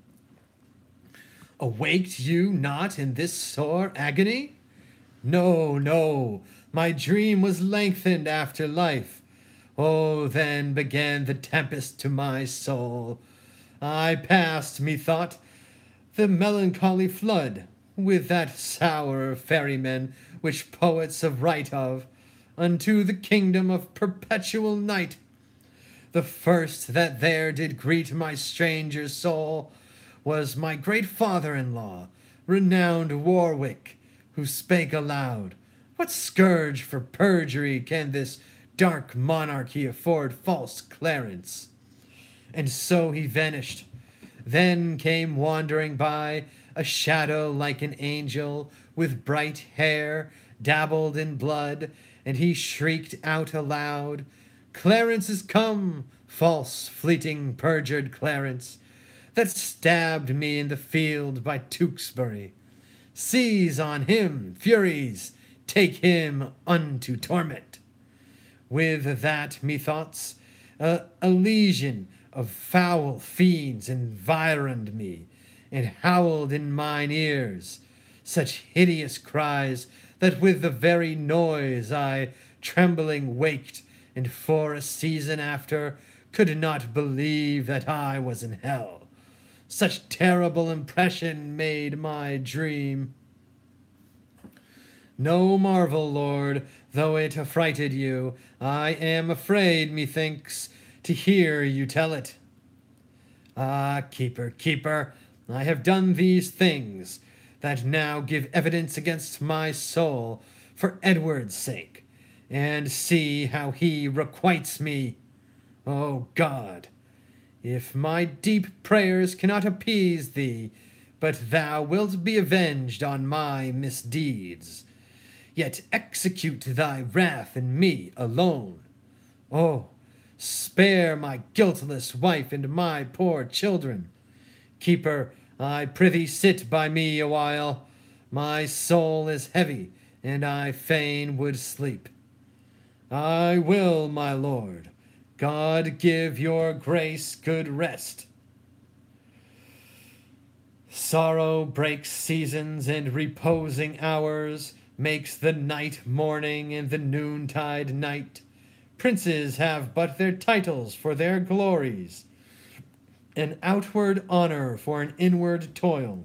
Awaked you not in this sore agony? No, no, my dream was lengthened after life. Oh, then began the tempest to my soul. I passed, methought, the melancholy flood, with that sour ferryman which poets have right of, unto the kingdom of perpetual night. The first that there did greet my stranger soul was my great father-in-law, renowned Warwick, who spake aloud, What scourge for perjury can this dark monarchy afford false Clarence? And so he vanished. Then came wandering by a shadow like an angel, with bright hair dabbled in blood, and he shrieked out aloud, Clarence is come, false, fleeting, perjured Clarence, that stabbed me in the field by Tewkesbury. Seize on him, furies, take him unto torment. With that, methoughts, a legion of foul fiends environed me, and howled in mine ears such hideous cries, that with the very noise I trembling waked, and for a season after could not believe that I was in hell. Such terrible impression made my dream. No marvel, Lord, though it affrighted you, I am afraid, methinks, to hear you tell it. Ah, keeper, keeper, I have done these things, that now give evidence against my soul, for Edward's sake, and see how he requites me. O God, if my deep prayers cannot appease thee, but thou wilt be avenged on my misdeeds, yet execute thy wrath in me alone. Oh, spare my guiltless wife and my poor children. Keeper, I prithee sit by me a while. My soul is heavy, and I fain would sleep. I will, my lord. God give your grace good rest. Sorrow breaks seasons and reposing hours, makes the night morning and the noontide night. Princes have but their titles for their glories, an outward honor for an inward toil.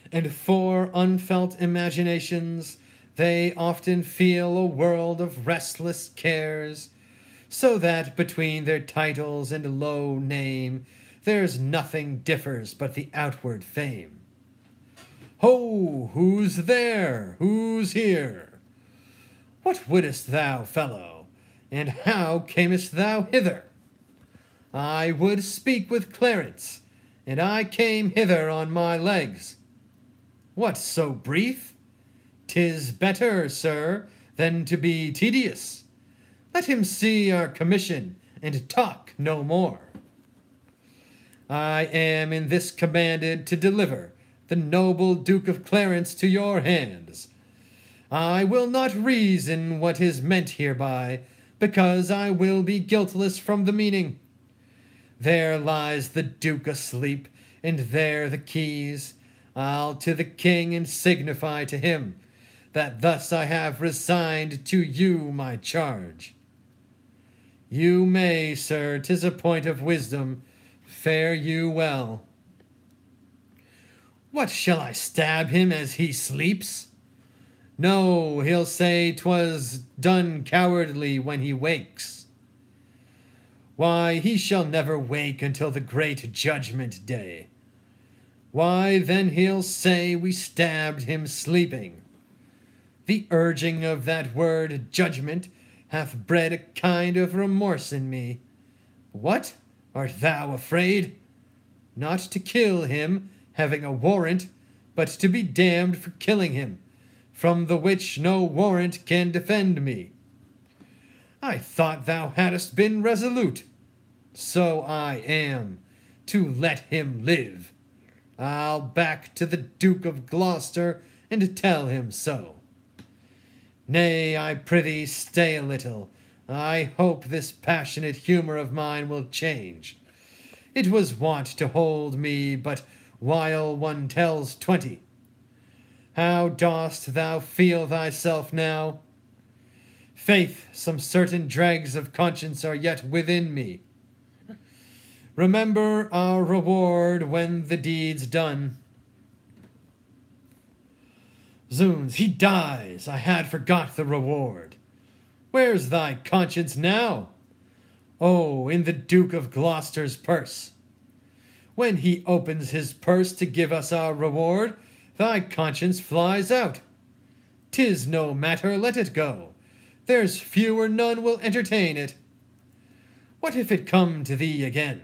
And for unfelt imaginations, they often feel a world of restless cares, so that between their titles and low name, there's nothing differs but the outward fame. Ho! Who's there? Who's here? What wouldest thou, fellow? And how camest thou hither? I would speak with Clarence, and I came hither on my legs. What, so brief? 'Tis better, sir, than to be tedious. Let him see our commission, and talk no more. I am in this commanded to deliver the noble Duke of Clarence to your hands. I will not reason what is meant hereby, because I will be guiltless from the meaning. There lies the Duke asleep, and there the keys. I'll to the king and signify to him that thus I have resigned to you my charge. You may, sir, 'tis a point of wisdom. Fare you well. What, shall I stab him as he sleeps? No, he'll say 'twas done cowardly when he wakes. Why, he shall never wake until the great judgment day. Why, then he'll say we stabbed him sleeping. The urging of that word judgment hath bred a kind of remorse in me. What? Art thou afraid? Not to kill him, having a warrant, but to be damned for killing him, from the which no warrant can defend me. I thought thou hadst been resolute. So I am, to let him live. I'll back to the Duke of Gloucester, and tell him so. Nay, I prithee stay a little. I hope this passionate humour of mine will change. It was wont to hold me but while one tells 20. How dost thou feel thyself now? Faith, some certain dregs of conscience are yet within me. Remember our reward when the deed's done. Zounds, he dies! I had forgot the reward. Where's thy conscience now? Oh, in the Duke of Gloucester's purse. When he opens his purse to give us our reward, thy conscience flies out. 'Tis no matter, let it go. There's few or none will entertain it. What if it come to thee again?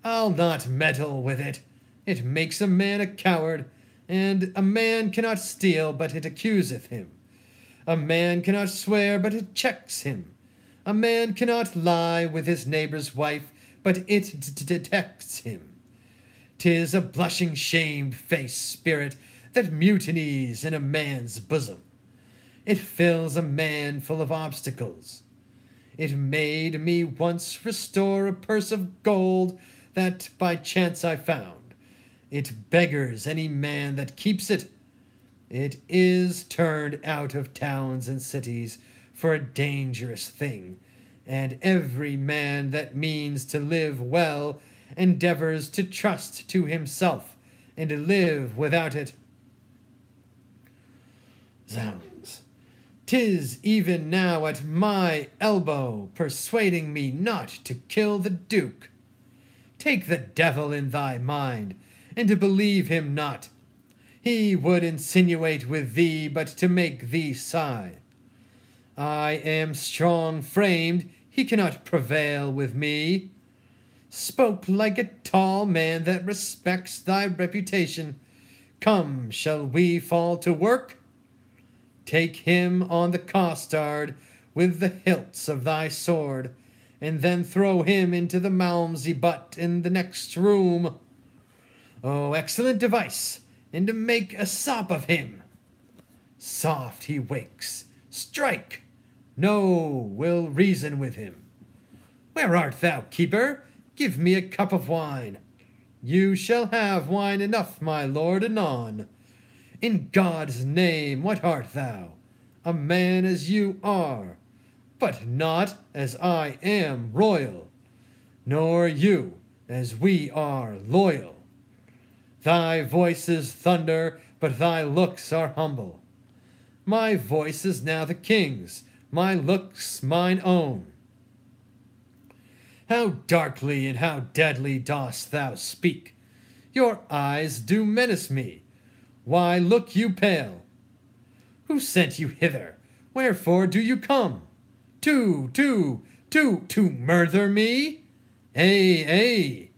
I'll not meddle with it. It makes a man a coward, and a man cannot steal but it accuseth him. A man cannot swear but it checks him. A man cannot lie with his neighbor's wife but it detects him. 'Tis a blushing shamefaced spirit that mutinies in a man's bosom. It fills a man full of obstacles. It made me once restore a purse of gold that by chance I found. It beggars any man that keeps it. It is turned out of towns and cities for a dangerous thing, and every man that means to live well endeavors to trust to himself and to live without it. Zounds, 'tis even now at my elbow, persuading me not to kill the Duke. Take the devil in thy mind, and to believe him not. He would insinuate with thee but to make thee sigh. I am strong-framed, he cannot prevail with me. Spoke like a tall man that respects thy reputation. Come, shall we fall to work? Take him on the costard with the hilts of thy sword, and then throw him into the malmsey butt in the next room. Oh, excellent device, and to make a sop of him. Soft he wakes. Strike! No, will reason with him. Where art thou, keeper? Give me a cup of wine. You shall have wine enough, my lord, anon. In God's name, what art thou? A man as you are, but not as I am royal, nor you as we are loyal. Thy voice is thunder, but thy looks are humble. My voice is now the king's, my looks mine own. How darkly and how deadly dost thou speak! Your eyes do menace me. Why look you pale? Who sent you hither? Wherefore do you come? To murder me? Ay,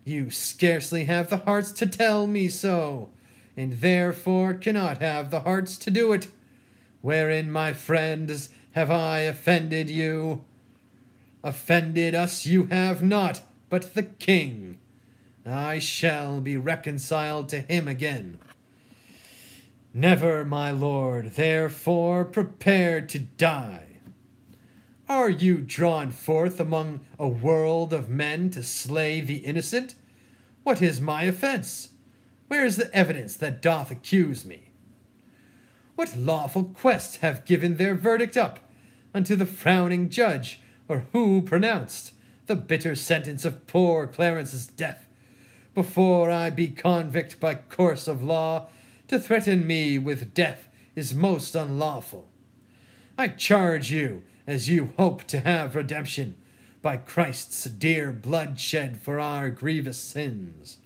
you scarcely have the hearts to tell me so, and therefore cannot have the hearts to do it. Wherein, my friends, have I offended you? Offended us you have not, but the king. I shall be reconciled to him again. Never, my lord, therefore prepared to die. Are you drawn forth among a world of men to slay the innocent? What is my offense? Where is the evidence that doth accuse me? What lawful quests have given their verdict up unto the frowning judge, or who pronounced the bitter sentence of poor Clarence's death, before I be convict by course of law? To threaten me with death is most unlawful. I charge you, as you hope to have redemption by Christ's dear blood shed for our grievous sins,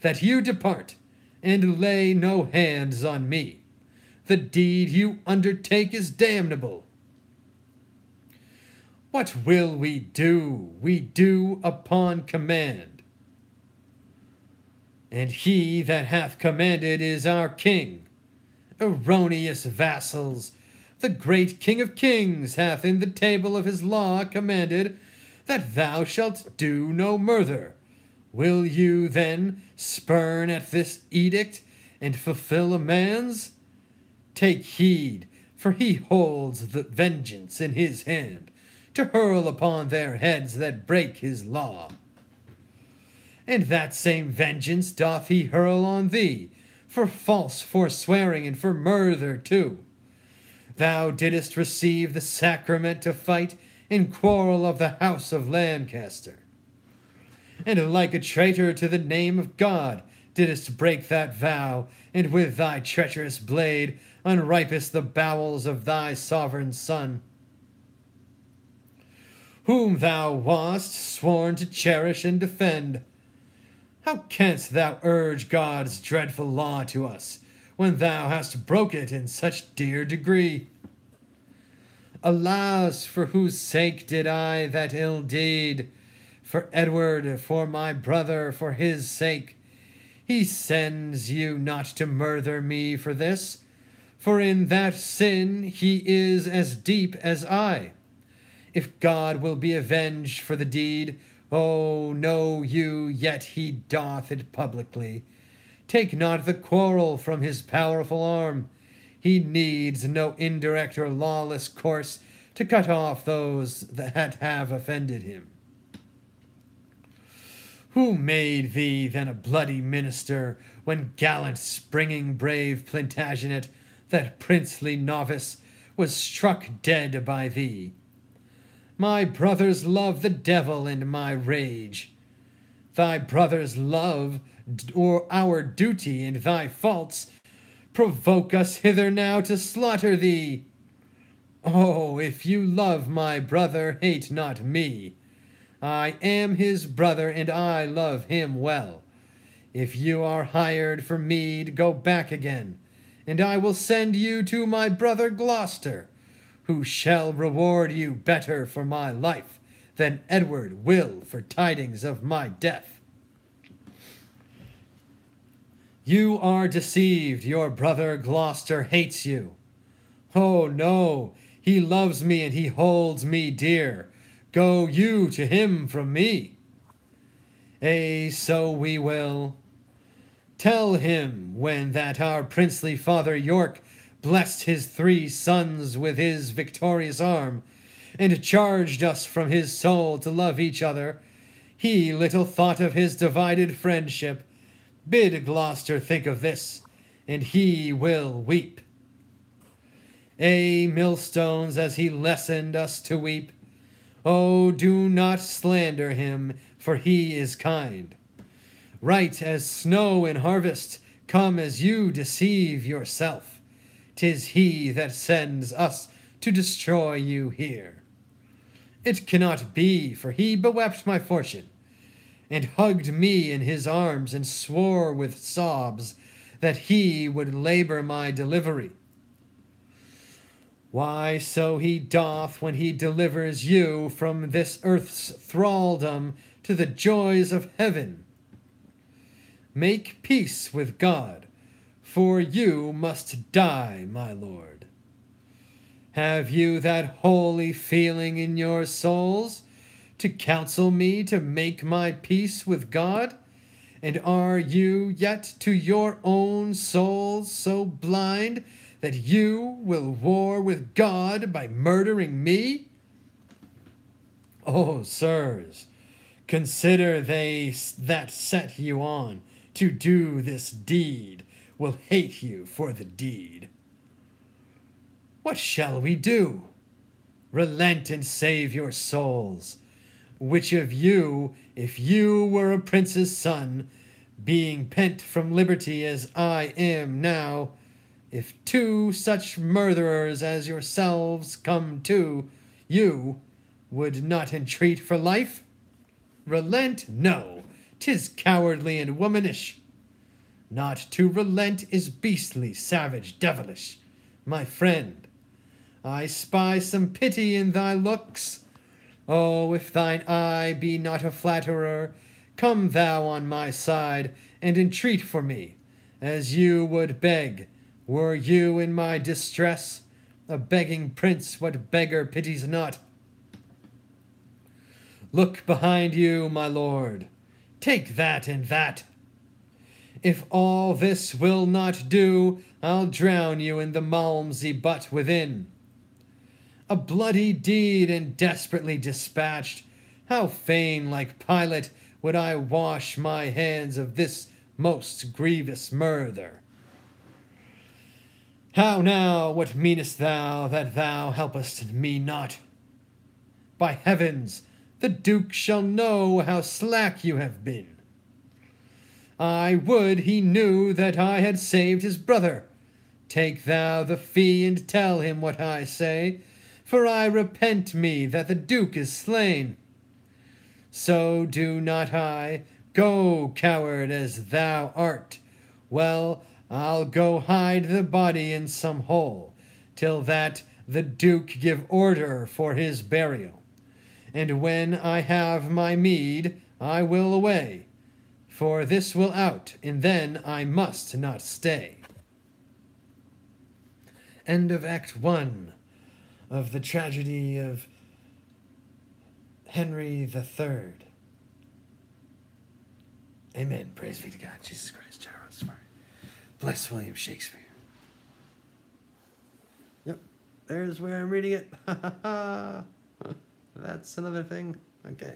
that you depart and lay no hands on me. The deed you undertake is damnable. What will we do? We do upon command. And he that hath commanded is our king. Erroneous vassals, the great King of kings hath in the table of his law commanded that thou shalt do no murder. Will you then spurn at this edict and fulfill a man's? Take heed, for he holds the vengeance in his hand, to hurl upon their heads that break his law. And that same vengeance doth he hurl on thee, for false forswearing and for murder too. Thou didst receive the sacrament to fight in quarrel of the house of Lancaster, and like a traitor to the name of God didst break that vow, and with thy treacherous blade unripest the bowels of thy sovereign son, whom thou wast sworn to cherish and defend. How canst thou urge God's dreadful law to us, when thou hast broke it in such dear degree? Alas, for whose sake did I that ill deed? For Edward, for my brother, for his sake. He sends you not to murder me for this, for in that sin he is as deep as I. If God will be avenged for the deed, oh, know you, yet he doth it publicly. Take not the quarrel from his powerful arm. He needs no indirect or lawless course to cut off those that have offended him. Who made thee then a bloody minister, when gallant, springing, brave Plantagenet, that princely novice, was struck dead by thee? My brothers love the devil and my rage. Thy brother's love, or our duty, and thy faults provoke us hither now to slaughter thee. Oh, if you love my brother, hate not me. I am his brother, and I love him well. If you are hired for meed, go back again, and I will send you to my brother Gloucester, who shall reward you better for my life than Edward will for tidings of my death. You are deceived. Your brother Gloucester hates you. Oh, no, he loves me and he holds me dear. Go you to him from me. Ay, so we will. Tell him when that our princely father York blessed his 3 sons with his victorious arm, and charged us from his soul to love each other, he little thought of his divided friendship. Bid Gloucester think of this, and he will weep. Millstones, as he lessoned us to weep. Oh, do not slander him, for he is kind. Right as snow in harvest, come as you deceive yourself. 'Tis he that sends us to destroy you here. It cannot be, for he bewept my fortune, and hugged me in his arms, and swore with sobs that he would labor my delivery. Why, so he doth when he delivers you from this earth's thraldom to the joys of heaven. Make peace with God, for you must die, my lord. Have you that holy feeling in your souls to counsel me to make my peace with God? And are you yet to your own souls so blind that you will war with God by murdering me? Oh, sirs, consider they that set you on to do this deed will hate you for the deed. What shall we do? Relent and save your souls. Which of you, if you were a prince's son, being pent from liberty as I am now, if 2 such murderers as yourselves come to you, would not entreat for life? Relent? No, 'tis cowardly and womanish. Not to relent is beastly, savage, devilish. My friend, I spy some pity in thy looks. Oh, if thine eye be not a flatterer, come thou on my side, and entreat for me, as you would beg, were you in my distress. A begging prince, what beggar pities not? Look behind you, my lord. Take that and that. If all this will not do, I'll drown you in the Malmsey butt within. A bloody deed and desperately dispatched, how fain, like Pilate, would I wash my hands of this most grievous murder. How now, what meanest thou that thou helpest me not? By heavens, the Duke shall know how slack you have been. I would he knew that I had saved his brother. Take thou the fee and tell him what I say, for I repent me that the Duke is slain. So do not I. Go, coward as thou art. Well, I'll go hide the body in some hole, till that the Duke give order for his burial. And when I have my meed, I will away, for this will out, and then I must not stay. End of Act 1 of the tragedy of Henry III. Amen. Praise be to God. Jesus Christ. Child, sorry. Bless William Shakespeare. Yep. There's where I'm reading it. That's another thing. Okay.